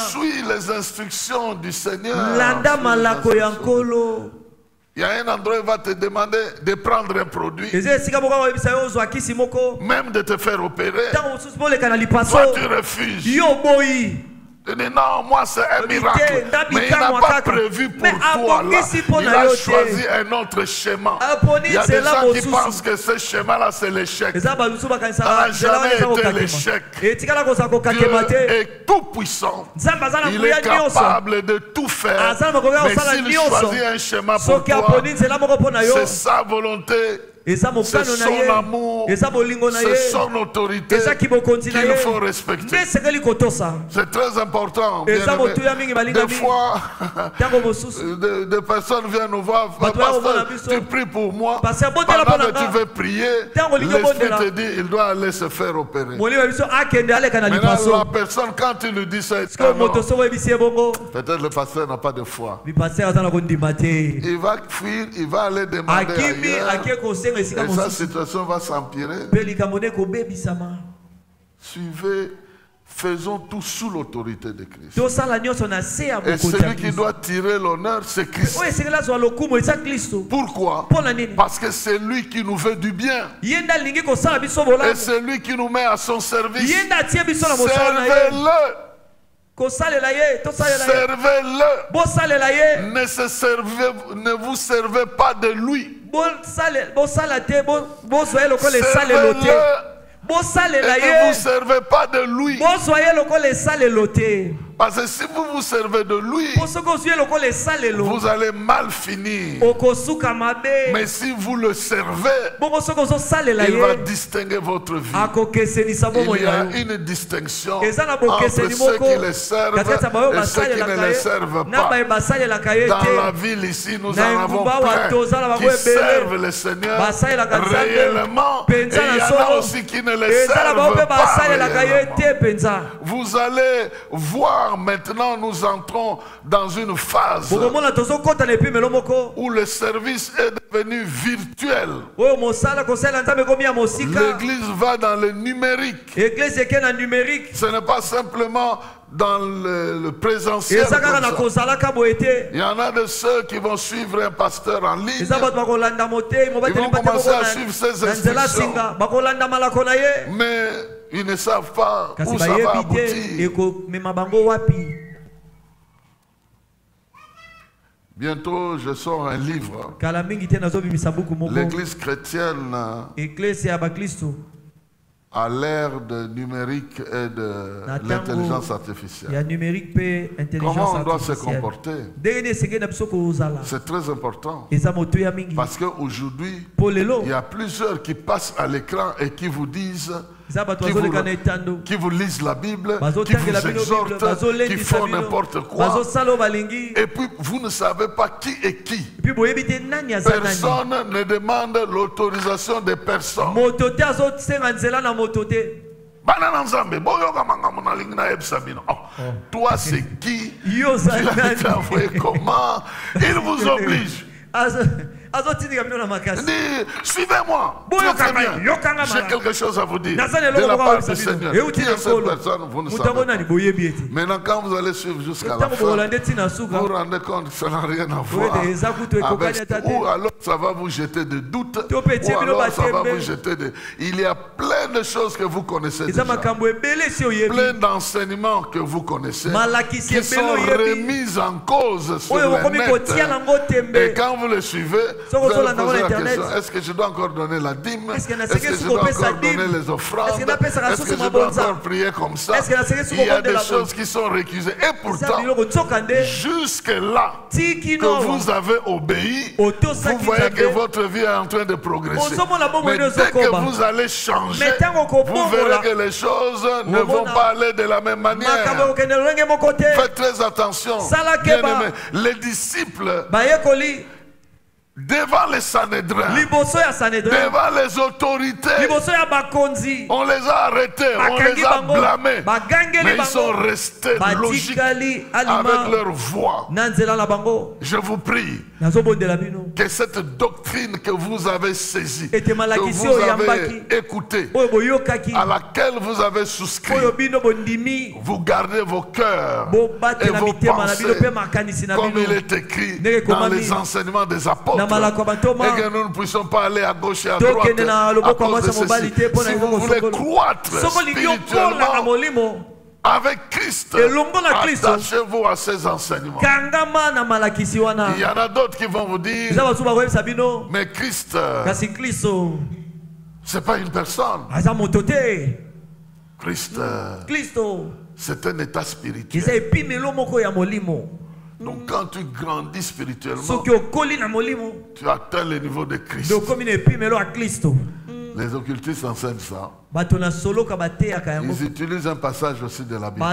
suis les instructions du Seigneur. Il y a un endroit où il va te demander de prendre un produit, même de te faire opérer. Toi tu refuses. Tu dis non, moi c'est un miracle. Mais il n'a pas prévu pour toi là. Il a choisi un autre schéma. Il y a des gens qui pensent que ce schéma-là c'est l'échec. Ça n'a jamais été l'échec. Dieu est tout puissant. Il est capable de tout faire. Mais s'il choisit un schéma pour toi, c'est sa volonté. C'est son amour, c'est son autorité qu'il faut respecter. C'est très important. Des fois, des personnes viennent nous voir. Pasteur, tu pries pour moi. Pendant que tu veux prier, l'esprit te dit il doit aller se faire opérer. Maintenant, la personne, quand tu lui dis ça, peut-être le pasteur n'a pas de foi. Il va fuir, il va aller demander ailleurs. Et sa situation va s'empirer. Suivez, faisons tout sous l'autorité de Christ. Et celui qui doit tirer l'honneur, c'est Christ. Pourquoi? Parce que c'est lui qui nous veut du bien. Et c'est lui qui nous met à son service. Servez-le. Servez-le. Ne vous servez pas de lui. Servez-le. Et ne vous servez pas de lui. Parce que si vous vous servez de lui, vous allez mal finir. Mais si vous le servez, il va distinguer votre vie. Il y a une distinction entre ceux qui le servent et ceux qui ne le servent pas. Dans la ville ici, nous en avons plein qui servent le Seigneur réellement. Et il y en a aussi qui ne le servent pas réellement. Vous allez voir. Maintenant, nous entrons dans une phase où le service est devenu virtuel. L'église va dans le numérique. Ce n'est pas simplement dans le présentiel. Il y en a de ceux qui vont suivre un pasteur en ligne. Ils vont commencer à suivre ses instructions. Mais ils ne savent pas où ça va aboutir. Bientôt, je sors un livre. L'église chrétienne à l'ère de numérique et de l'intelligence artificielle. Comment on doit se comporter? C'est très important. Parce qu'aujourd'hui, il y a plusieurs qui passent à l'écran et qui vous disent, qui vous lisent la Bible, qui vous exhortent, qui font n'importe quoi. Et puis vous ne savez pas qui est qui. Personne ne demande l'autorisation de personne. Toi c'est qui? Tu as été envoyé comment? Il vous oblige. Il dit, suivez-moi. J'ai quelque chose à vous dire. De la part du Seigneur. Qui est cette personne? Vous ne savez pas. Maintenant, quand vous allez suivre jusqu'à la fin, vous vous rendez compte que ça n'a rien à voir avec, ou alors ça va vous jeter des doutes, ou alors ça va vous jeter des... Il y a plein de choses que vous connaissez déjà, plein d'enseignements que vous connaissez, qui sont remises en cause sur le net. Et quand vous le suivez, vous allez poser la question, est-ce que je dois encore donner la dîme? Est-ce que je dois encore donner les offrandes? Est-ce que je dois encore prier comme ça? Il y a des choses qui sont récusées. Et pourtant, jusque-là que vous avez obéi, vous voyez que votre vie est en train de progresser. Mais dès que vous allez changer, vous verrez que les choses ne vont pas aller de la même manière. Faites très attention, bien-aimés. Les disciples, devant les Sanhédrins, devant les autorités, on les a arrêtés, on les a blâmés, mais ils sont restés logiques avec leur voix. Je vous prie que cette doctrine que vous avez saisie, que vous avez écoutée, à laquelle vous avez souscrit, vous gardez vos cœurs et vos pensées comme il est écrit dans les enseignements des apôtres, et que nous ne puissions pas aller à gauche et à droite à cause de ceci. Si vous voulez croître spirituellement avec Christ, attachez-vous à ses enseignements. Il y en a d'autres qui vont vous dire, mais Christ, ce n'est pas une personne. Christ, c'est un état spirituel. Donc quand tu grandis spirituellement, tu atteins le niveau de Christ. Les occultistes enseignent ça. Ils utilisent un passage aussi de la Bible.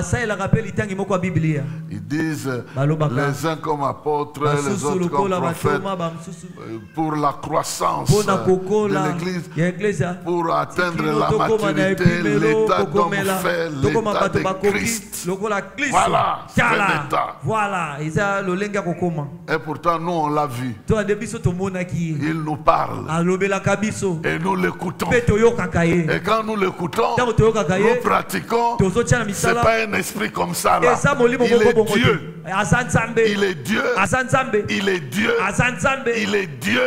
Ils disent les uns comme apôtres, les autres comme prophètes, pour la croissance de l'Église, pour atteindre la maturité, l'état d'homme fait, l'état de Christ. Voilà, c'est l'état. Et pourtant, nous, on l'a vu. Il nous parle. Et nous l'écoutons. Et quand nous l'écoutons, nous pratiquons. Ce n'est pas un esprit comme ça là. Il est Dieu. Il est Dieu. Il est Dieu. Il est Dieu.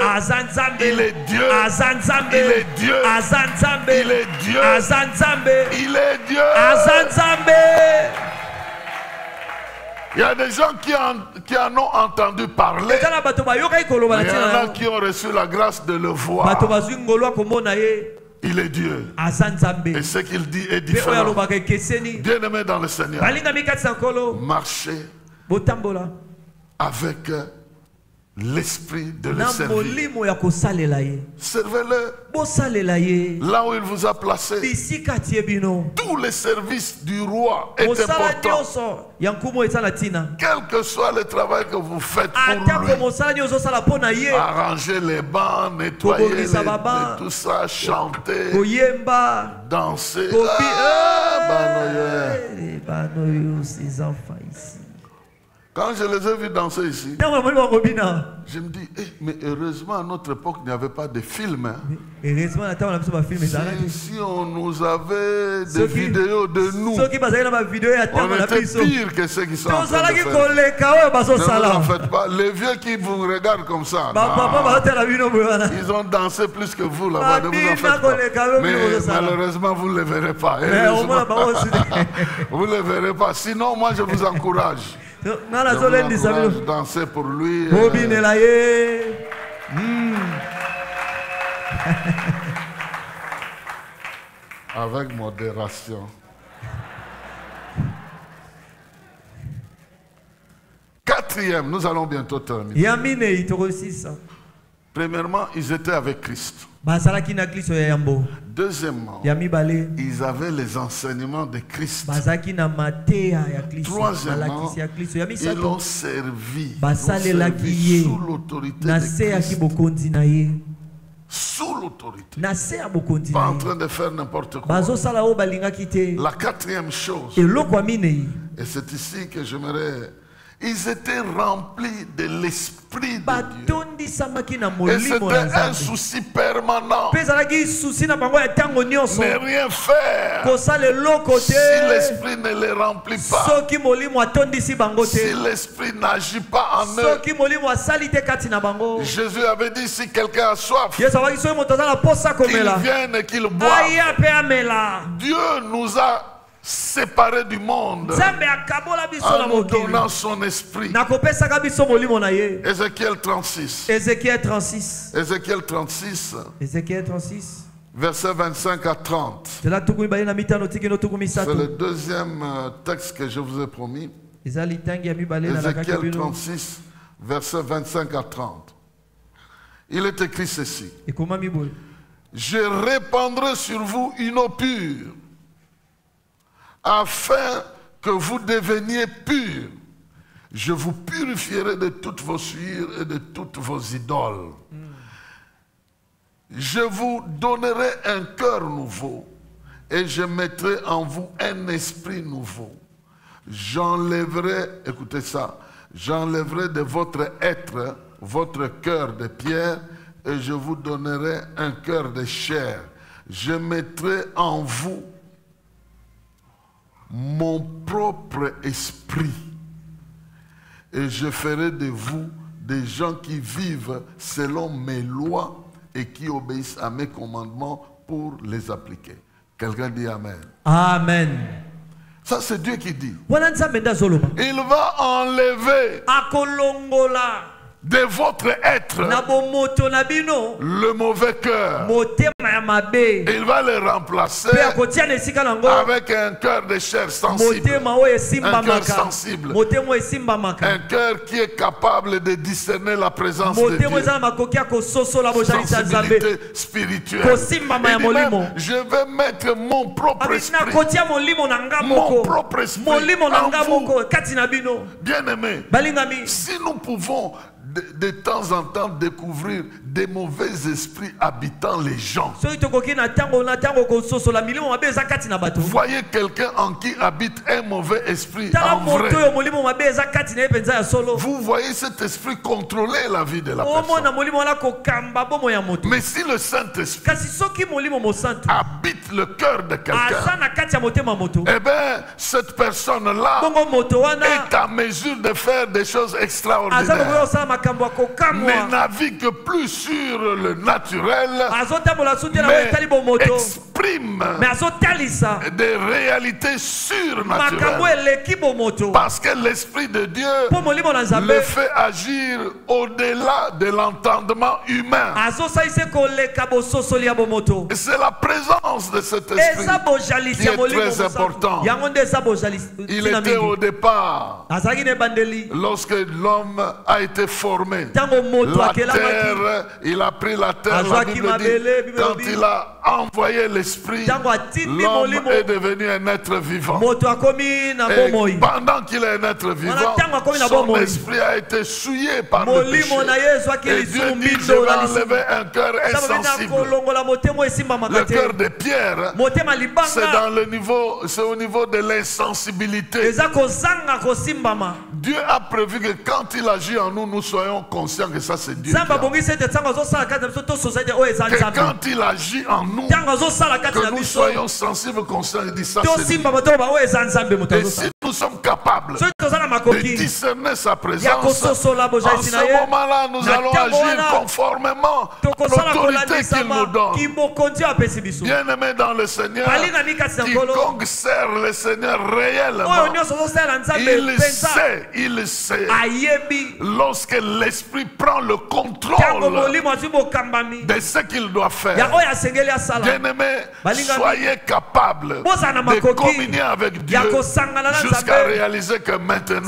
Il est Dieu. Il est Dieu. Il est Dieu. Il est Dieu. Il y a des gens qui en ont entendu parler. Mais il y en a qui ont reçu la grâce de le voir. Il est Dieu. Et ce qu'il dit est différent. Bien-aimé dans le Seigneur, marchez avec l'esprit de le servir. Servez-le là où il vous a placé. Tous les services du roi est important. Quel que soit le travail que vous faites pour lui, arranger les bancs, nettoyer tout ça, chanter, danser. Quand je les ai vus danser ici, je me dis, mais heureusement à notre époque il n'y avait pas de films. Si on nous avait des vidéos de nous, on était pire que ceux qui sont en train de faire. Ne vous en faites pas. Les vieux qui vous regardent comme ça, ils ont dansé plus que vous là-bas. Ne vous en faites pas. Mais malheureusement vous ne les verrez pas. Vous ne les verrez pas. Sinon moi je vous encourage. Je vous encourage, danser pour lui. Avec modération. Quatrième, nous allons bientôt terminer. Premièrement, ils étaient avec Christ. Deuxièmement, ils avaient les enseignements de Christ. Troisièmement, ils l'ont servi sous l'autorité de Christ. Sous l'autorité. Pas en train de faire n'importe quoi. La quatrième chose, et c'est ici que j'aimerais Ils étaient remplis de l'esprit de Dieu. Et c'était un souci permanent. Ne rien faire si l'esprit ne les remplit pas. Si l'esprit n'agit pas en eux. Jésus avait dit, si quelqu'un a soif, qu'il vienne et qu'il boive. Dieu nous a séparés du monde en nous donnant son esprit. Ézéchiel 36. Ézéchiel 36. Ézéchiel 36. Ézéchiel 36. Versets 25 à 30. C'est le deuxième texte que je vous ai promis. Ézéchiel 36, versets 25 à 30. Il est écrit ceci. Je répandrai sur vous une eau pure, afin que vous deveniez purs. Je vous purifierai de toutes vos souillures et de toutes vos idoles. Je vous donnerai un cœur nouveau et je mettrai en vous un esprit nouveau. J'enlèverai, écoutez ça, j'enlèverai de votre être votre cœur de pierre et je vous donnerai un cœur de chair. Je mettrai en vous mon propre esprit et je ferai de vous des gens qui vivent selon mes lois et qui obéissent à mes commandements pour les appliquer. Quelqu'un dit Amen. Amen. Ça c'est Dieu qui dit. Il va enlever de votre être le mauvais cœur. Il va le remplacer avec un cœur de chair sensible. Un cœur sensible. Un cœur qui est capable de discerner la présence de Dieu. Sensibilité spirituelle. Il dit même, je vais mettre mon propre esprit. Mon propre esprit en vous. Bien aimé, si nous pouvons de temps en temps découvrir des mauvais esprits habitant les gens. Voyez quelqu'un en qui habite un mauvais esprit en vrai. Vous voyez cet esprit contrôler la vie de la personne. Mais si le Saint-Esprit habite le cœur de quelqu'un, eh bien cette personne-là est en mesure de faire des choses extraordinaires. Mais navigue plus sur le naturel, mais exprime des réalités surnaturelles. Parce que l'Esprit de Dieu le fait agir au-delà de l'entendement humain. Et c'est la présence de cet esprit qui est très important. Il était au départ, lorsque l'homme a été formé. La terre, il a pris la terre, la Bible dit, quand il a envoyé l'esprit, l'homme est devenu un être vivant. Et pendant qu'il est un être vivant, son esprit a été souillé par le péché. Et Dieu dit, je vais enlever un cœur insensible. Le cœur de pierre, c'est au niveau de l'insensibilité. Dieu a prévu que quand il agit en nous, nous soyons conscients que ça c'est Dieu. Que quand il agit en nous, que nous soyons sensibles, conscients, il dit ça c'est Dieu. Et si nous sommes capables de discerner sa présence, en ce moment-là, nous allons agir conformément à l'autorité qu'il nous donne. Bien-aimé dans le Seigneur, quiconque sert le Seigneur réellement, il sait, lorsque l'Esprit prend le contrôle de ce qu'il doit faire. Bien-aimé, soyez capable de communier avec Dieu jusqu'à réaliser que maintenant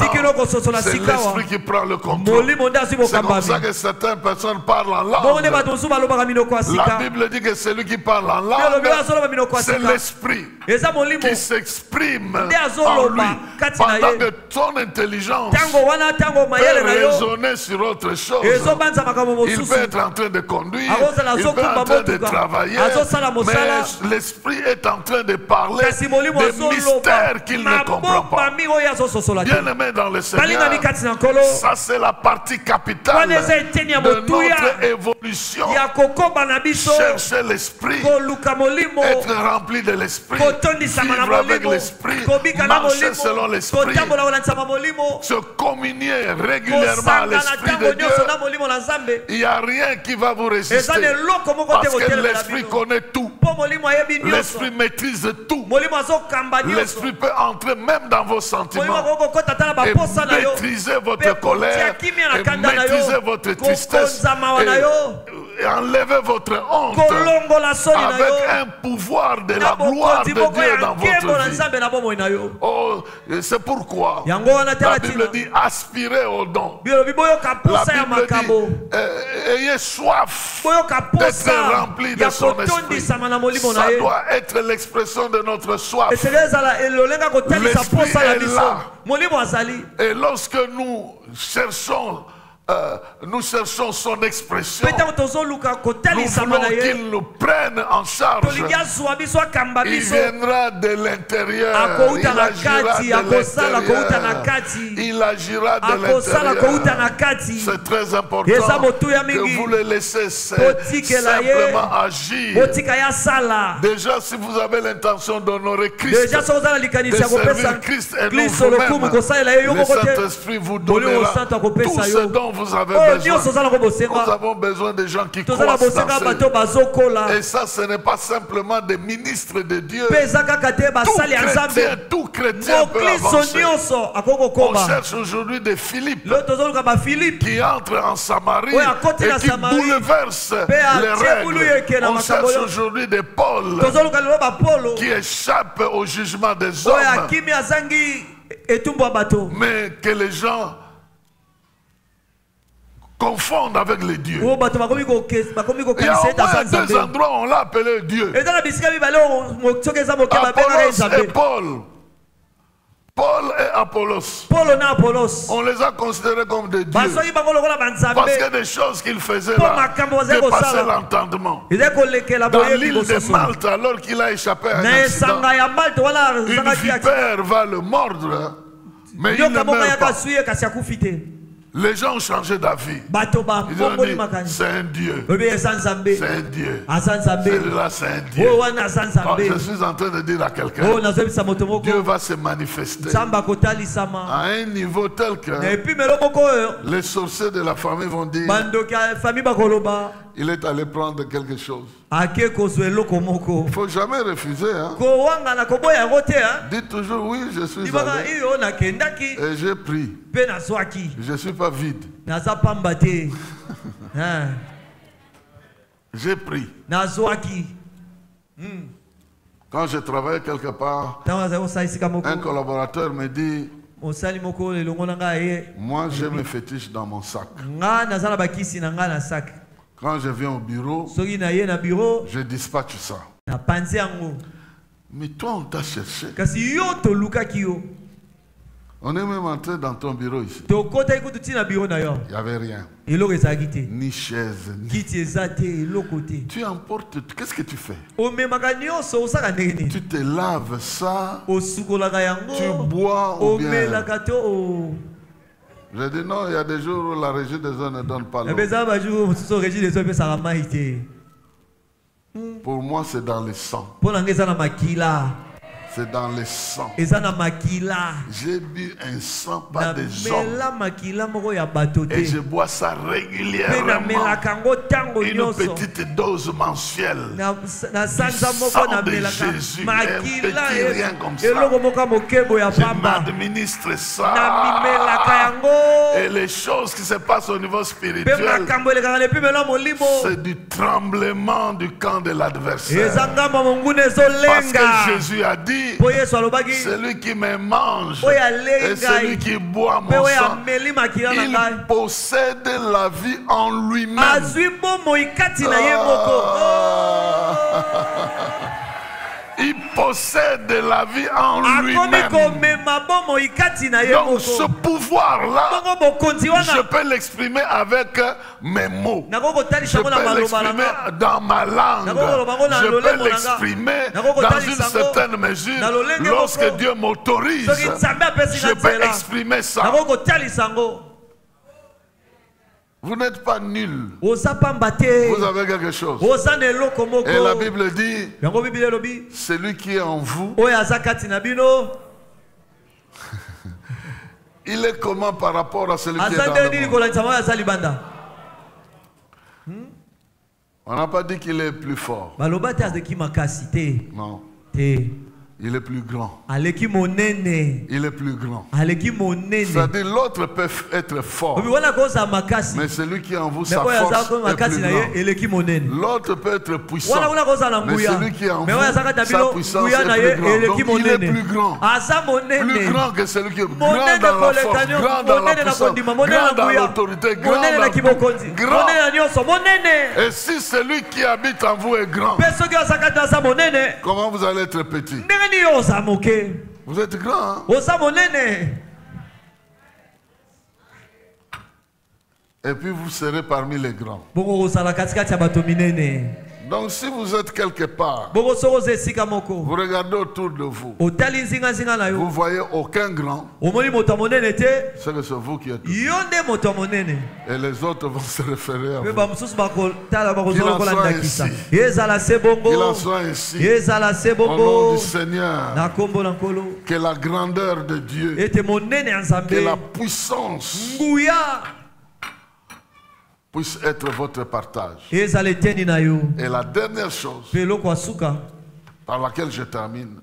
c'est l'Esprit qui prend le contrôle. C'est comme ça que certaines personnes parlent en langue. La Bible dit que celui qui parle en langue, c'est l'Esprit qui s'exprime en lui. pendant que ton intelligence peut raisonner sur autre chose. Il peut être en train de conduire, il peut être en train de travailler, mais l'esprit est en train de parler des mystères qu'il ne comprend pas. Bien aimé dans le Seigneur, ça c'est la partie capitale de notre évolution. Chercher l'esprit, être rempli de l'esprit, vivre avec l'esprit, marcher selon l'esprit, se communier régulièrement à l'esprit de Dieu. Il n'y a rien qui va vous résister parce que l'esprit connaît tout. L'esprit maîtrise tout. L'esprit peut entrer même dans vos sentiments et maîtriser votre colère et maîtriser votre tristesse et enlever votre honte avec un pouvoir de la gloire de Dieu dans votre vie. Oh, c'est pourquoi la Bible dit aspirez au don. La Bible dit ayez soif d'être rempli de son esprit. Ça doit être l'expression de notre soif. L'esprit est là. Et lorsque nous cherchons son expression, nous voulons qu'il nous prenne en charge. Il viendra de l'intérieur. Il agira de l'intérieur. C'est très important que vous le laissez simplement agir. Déjà, si vous avez l'intention d'honorer Christ, de servir Christ et non vous-même, le Saint-Esprit vous donnera tout ce dont vous avez besoin. Nous avons besoin de gens qui croient dans ça. Et ça, ce n'est pas simplement des ministres de Dieu. Tout chrétien peut avancer. On cherche aujourd'hui des Philippe qui entrent en Samarie et qui bouleversent les règles. On cherche aujourd'hui des Paul qui échappent au jugement des hommes. Mais que les gens confondent avec les dieux. Il y a au moins deux endroits où on l'a appelé Dieu. Apollos et Paul. Paul et Apollos. On les a considérés comme des dieux. Parce que des choses qu'ils faisaient là dépassaient l'entendement. Dans l'île de Malte, alors qu'il a échappé à un accident, une vipère va le mordre, mais il ne meurt pas. Les gens ont changé d'avis. Ils ont dit, c'est un Dieu. C'est un Dieu. Celui-là, c'est un Dieu. Donc, je suis en train de dire à quelqu'un, Dieu va se manifester à un niveau tel que les sorciers de la famille vont dire, il est allé prendre quelque chose. Il ne faut jamais refuser. Hein? Dites toujours oui, je suis allé et j'ai pris. Je ne suis pas vide. J'ai pris. Quand je travaillais quelque part, un collaborateur me dit, moi j'ai mes fétiches dans mon sac. Quand je viens au bureau, je dispatche ça. Mais toi, on t'a cherché. On est même entré dans ton bureau ici. Il n'y avait rien. Ni chaise, ni... Tu emportes... Qu'est-ce que tu fais? Tu te laves ça, tu bois ou bien... Je dis non, il y a des jours où la régie des eaux ne donne pas l'eau. Pour moi, c'est dans le sang. C'est dans le sang. J'ai bu un sang, pas des hommes. Et je bois ça régulièrement. Une petite dose mensuelle. Du sang de Jésus. Un petit rien comme ça. Je m'administre ça. Et les choses qui se passent au niveau spirituel, c'est du tremblement du camp de l'adversaire. Parce que Jésus a dit, celui qui me mange et celui qui boit mon sang, il possède la vie en lui-même. Il possède la vie en lui-même. Donc ce pouvoir-là, je peux l'exprimer avec mes mots. Je peux l'exprimer dans ma langue. Je peux l'exprimer dans une certaine mesure. Lorsque Dieu m'autorise, je peux exprimer ça. Vous n'êtes pas nul. Vous avez quelque chose. Et la Bible dit, celui qui est en vous, il est comment par rapport à celui qui est dans le monde? On n'a pas dit qu'il est plus fort. Non. Il est plus grand. Il est plus grand. C'est-à-dire l'autre peut être fort. Mais celui qui est en vous, sa force est plus grande. L'autre peut être puissant. Mais celui qui est en vous, sa puissance est plus grande. Donc il est plus grand. Plus grand que celui qui est grand dans la force, grand dans la puissance, grand dans l'autorité, grand dans... Et si celui qui habite en vous est grand, comment vous allez être petit? Vous êtes grand, hein? Et puis vous serez parmi les grands. Donc si vous êtes quelque part, vous regardez autour de vous, vous voyez aucun grand, c'est que c'est vous qui êtes tout. Et les autres vont se référer à vous. Qu'il en soit ainsi. Qu'il en soit ainsi. Au nom du Seigneur. Que la grandeur de Dieu, que la puissance puisse être votre partage. Et la dernière chose par laquelle je termine,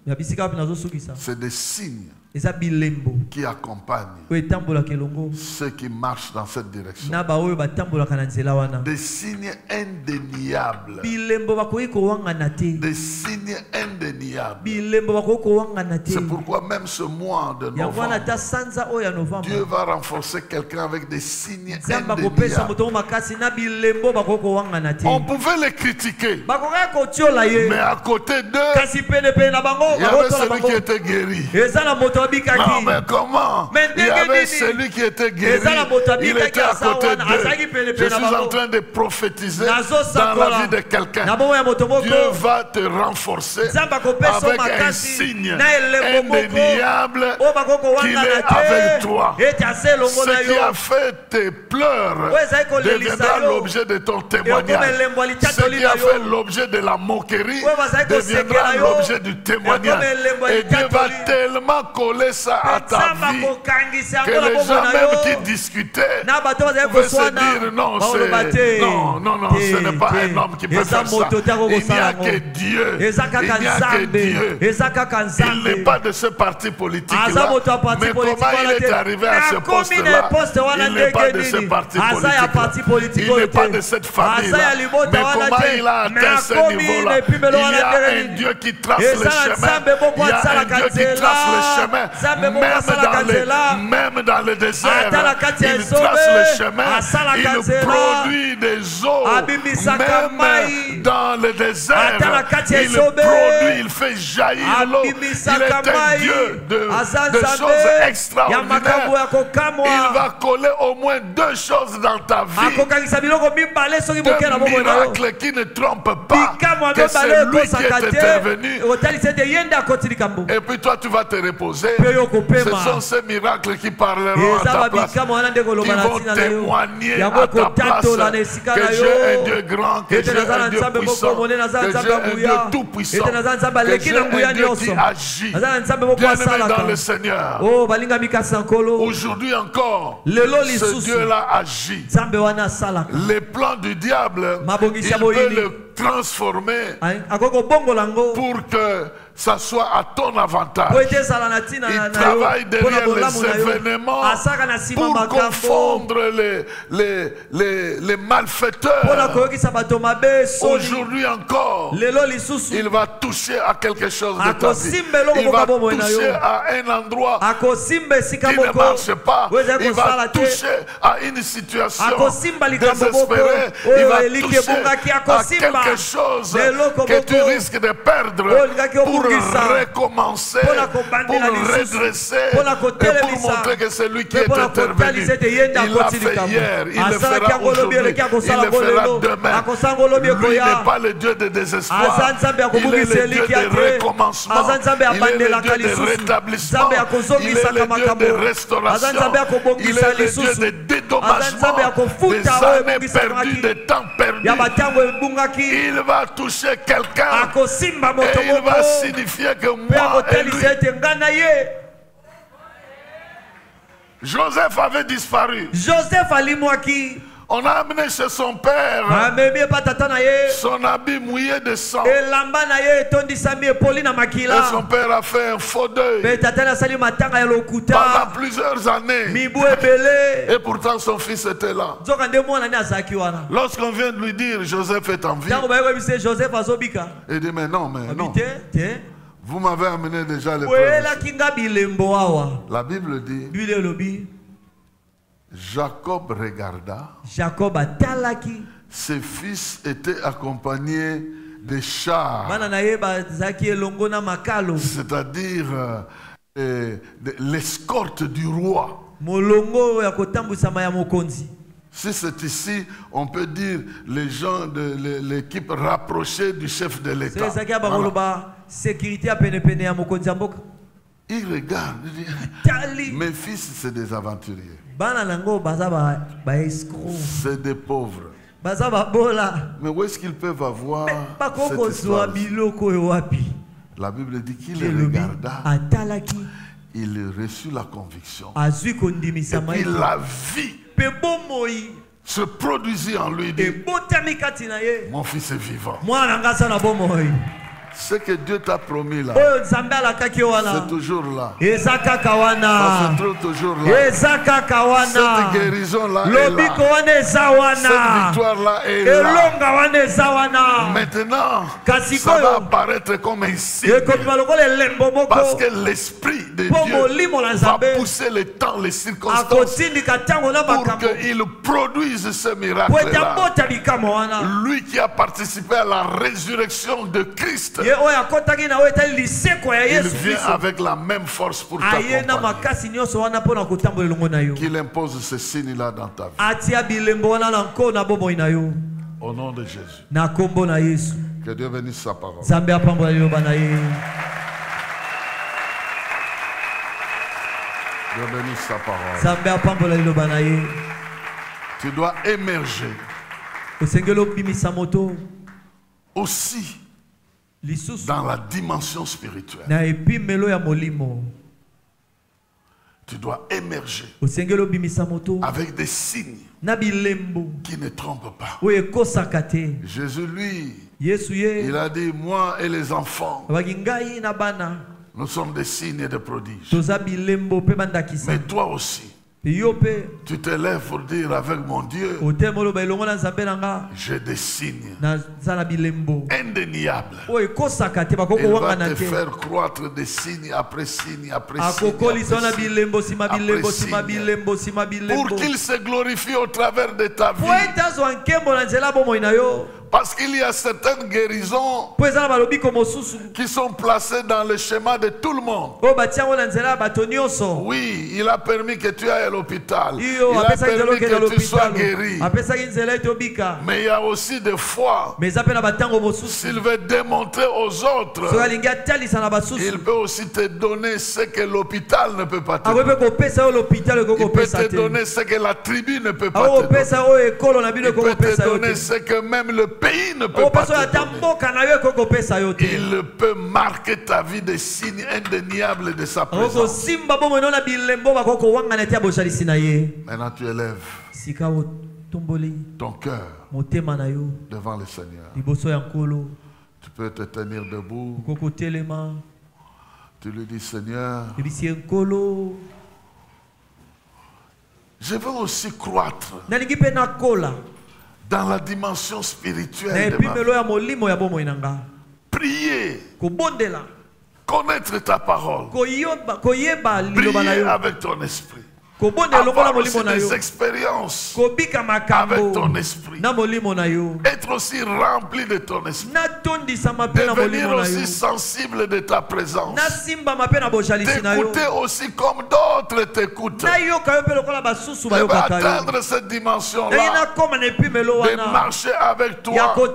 c'est des signes qui accompagnent ceux qui marchent dans cette direction. Des signes indéniables. Des signes indéniables. C'est pourquoi même ce mois de novembre, Dieu va renforcer quelqu'un avec des signes indéniables. On pouvait les critiquer, mais à côté d'eux, il y avait celui qui était guéri. Non, mais comment? Il y avait celui qui était guéri, il était à côté d'eux. Je suis en train de prophétiser dans la vie de quelqu'un. Dieu va te renforcer avec un signe indéniable qu'il est avec toi. Ce qui a fait tes pleurs deviendra l'objet de ton témoignage. Ce qui a fait l'objet de la moquerie deviendra l'objet du témoignage. Et Dieu va tellement coller ça à ta vie que les gens même qui discutaient pouvaient se dire non, ce n'est pas un homme qui peut faire ça. Il n'y a que Dieu. Il n'y a que Dieu. Il n'est pas de ce parti politique-là. Mais comment il est arrivé à ce poste-là? Il n'est pas de ce parti politique-là. Il n'est pas de cette famille-là. Mais comment il a atteint ce niveau-là? Il y a un Dieu qui trace le chemin. Il y a un Dieu qui trace le chemin. Même dans le désert, il trace le chemin, il produit des eaux. Même dans le désert, il produit, il fait jaillir l'eau. Il est un Dieu de choses extraordinaires. Il va coller au moins deux choses dans ta vie. Deux miracles qui ne trompent pas, que c'est lui qui est intervenu. Et puis toi, tu vas te reposer. Ce sont ces miracles qui parleront à ta place, qui vont témoigner à ta place que j'ai un Dieu grand, que j'ai un Dieu puissant, que j'ai un Dieu tout puissant, que j'ai un Dieu qui agit. Bien-aimé dans le Seigneur, aujourd'hui encore, ce Dieu-là agit. Les plans du diable, il peut le transformer pour que ça soit à ton avantage. Il travaille derrière les événements pour confondre les malfaiteurs. Aujourd'hui encore, il va toucher à quelque chose de ta vie. Il va toucher à un endroit qui ne marche pas. Il va toucher à une situation désespérée. Il va toucher à quelque chose que tu risques de perdre pour recommencer, pour redresser et pour montrer que c'est lui qui est intervenu. Il l'a fait hier, il le fera aujourd'hui, il le fera demain. Lui n'est pas le Dieu de désespoir, il est le Dieu de recommencement, il est le Dieu de rétablissement, il est le Dieu de restauration, il est le Dieu de dédommagement des années perdues, des temps perdus. Il va toucher quelqu'un et il va signifier que moi et lui. Joseph avait disparu. On a amené chez son père son habit mouillé de sang. Et son père a fait un faux deuil pendant plusieurs années. Et pourtant son fils était là. Lorsqu'on vient de lui dire Joseph est en vie, il dit mais non. Vous m'avez amené déjà les preuves. La Bible dit Jacob regarda. Ses fils étaient accompagnés des chars, c'est-à-dire l'escorte du roi. Si c'est ici, on peut dire les gens de l'équipe rapprochée du chef de l'État. Voilà. Il regarde, il dit, mes fils c'est des aventuriers. C'est des pauvres. Mais où est-ce qu'ils peuvent avoir cette histoire? La Bible dit qu'il les regarda. Il reçut la conviction. Et puis la vie se produisit en lui. Dit, mon fils est vivant. Ce que Dieu t'a promis là, c'est toujours là. Ça se trouve toujours là. Cette guérison là est là. Cette victoire là est là. Maintenant, ça va apparaître comme un signe. Parce que l'Esprit de Dieu va pousser le temps, les circonstances pour qu'il produise ce miracle là. Lui qui a participé à la résurrection de Christ, il vient avec la même force pour t'accompagner. Qu'il impose ce signe-là dans ta vie. Au nom de Jésus. Que Dieu bénisse sa parole. Dieu bénisse sa parole. Tu dois émerger aussi dans la dimension spirituelle. Tu dois émerger avec des signes qui ne trompent pas. Jésus, lui, il a dit, moi et les enfants, nous sommes des signes et des prodiges. Mais toi aussi, tu te lèves pour dire avec mon Dieu, j'ai des signes indéniables. Il va te faire croître des signes après signes après signes, pour qu'il se glorifie au travers de ta vie. Parce qu'il y a certaines guérisons qui sont placées dans le schéma de tout le monde. Oui, il a permis que tu ailles à l'hôpital. Il a permis que tu sois guéri. Mais il y a aussi des fois, s'il veut démontrer aux autres, il peut aussi te donner ce que l'hôpital ne peut pas te donner. Il peut te donner ce que la tribu ne peut pas te donner. Il peut te donner ce que même le pays ne peut pas te donner. Il peut marquer ta vie des signes indéniables de sa présence. Maintenant tu élèves ton cœur devant le Seigneur. Tu peux te tenir debout. Tu lui dis, Seigneur, je veux aussi croître dans la dimension spirituelle de ma vie. Prier, connaître ta parole, prier avec ton esprit. avoir aussi des expériences avec ton esprit. Être aussi rempli de ton esprit. Devenir aussi sensible de ta présence. T'écouter aussi comme d'autres t'écoutent. Atteindre cette dimension-là. De marcher avec toi. Oh,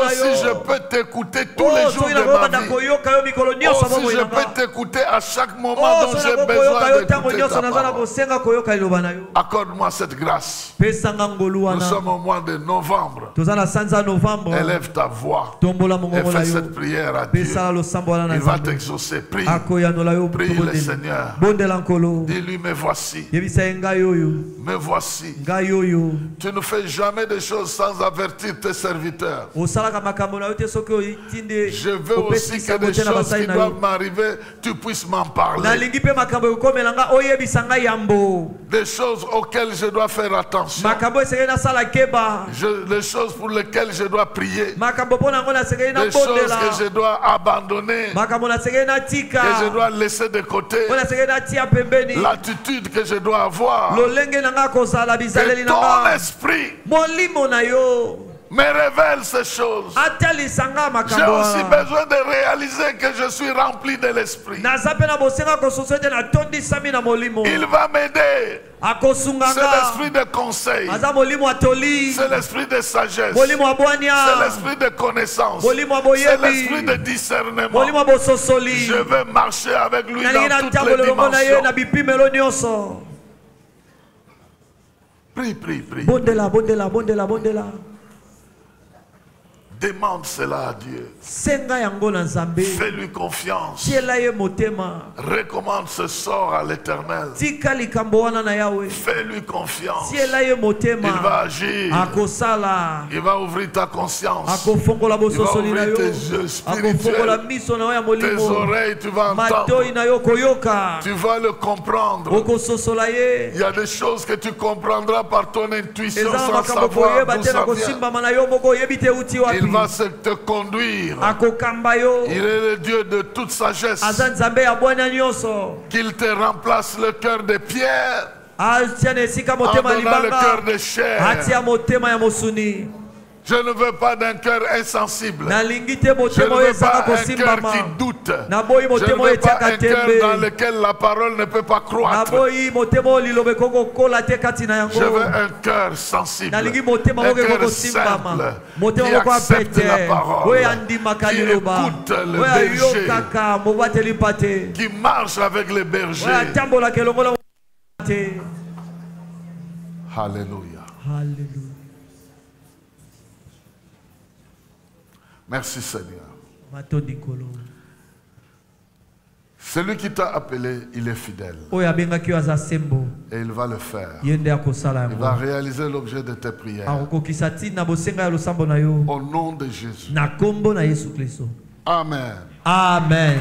si je peux t'écouter tous les jours de ma vie. Oh, si je peux t'écouter à chaque moment dont j'ai besoin d'écouter ta parole. Accorde-moi cette grâce. Nous sommes au mois de novembre. Élève ta voix et fais cette prière à Dieu. Il va t'exaucer. Prie. Prie le Seigneur. Dis-lui, me voici. Me voici. Tu ne fais jamais des choses sans avertir tes serviteurs. Je veux aussi que des choses qui doivent m'arriver, tu puisses m'en parler. Des choses auxquelles je dois faire attention. Les choses pour lesquelles je dois prier. Des choses que je dois abandonner. Que je dois laisser de côté. L'attitude que je dois avoir. Que ton esprit me révèle ces choses. J'ai aussi besoin de réaliser que je suis rempli de l'esprit. Il va m'aider. C'est l'esprit de conseil. C'est l'esprit de sagesse. C'est l'esprit de connaissance. C'est l'esprit de discernement. Je veux marcher avec lui dans toutes les dimensions. Prie, prie, prie. Demande cela à Dieu. Fais-lui confiance. Recommande ce sort à l'Éternel. Fais-lui confiance. Il va agir. Il va ouvrir ta conscience. Il va ouvrir tes yeux spirituels. Tes oreilles, tu vas entendre. Tu vas le comprendre. Il y a des choses que tu comprendras par ton intuition sans savoir d'où ça vient. Il va te conduire. Il est le Dieu de toute sagesse. Qu'il te remplace le cœur de pierre en donnant le cœur de chair. Je ne veux pas d'un cœur insensible. Je ne veux pas un cœur qui doute. Je ne veux pas un cœur dans lequel la parole ne peut pas croître. Je veux un cœur sensible, un cœur simple, qui accepte la parole, qui écoute le berger, qui marche avec les bergers. Alléluia. Alléluia. Merci Seigneur. Celui qui t'a appelé, il est fidèle. Et il va le faire. Il va réaliser l'objet de tes prières. Au nom de Jésus. Amen. Amen.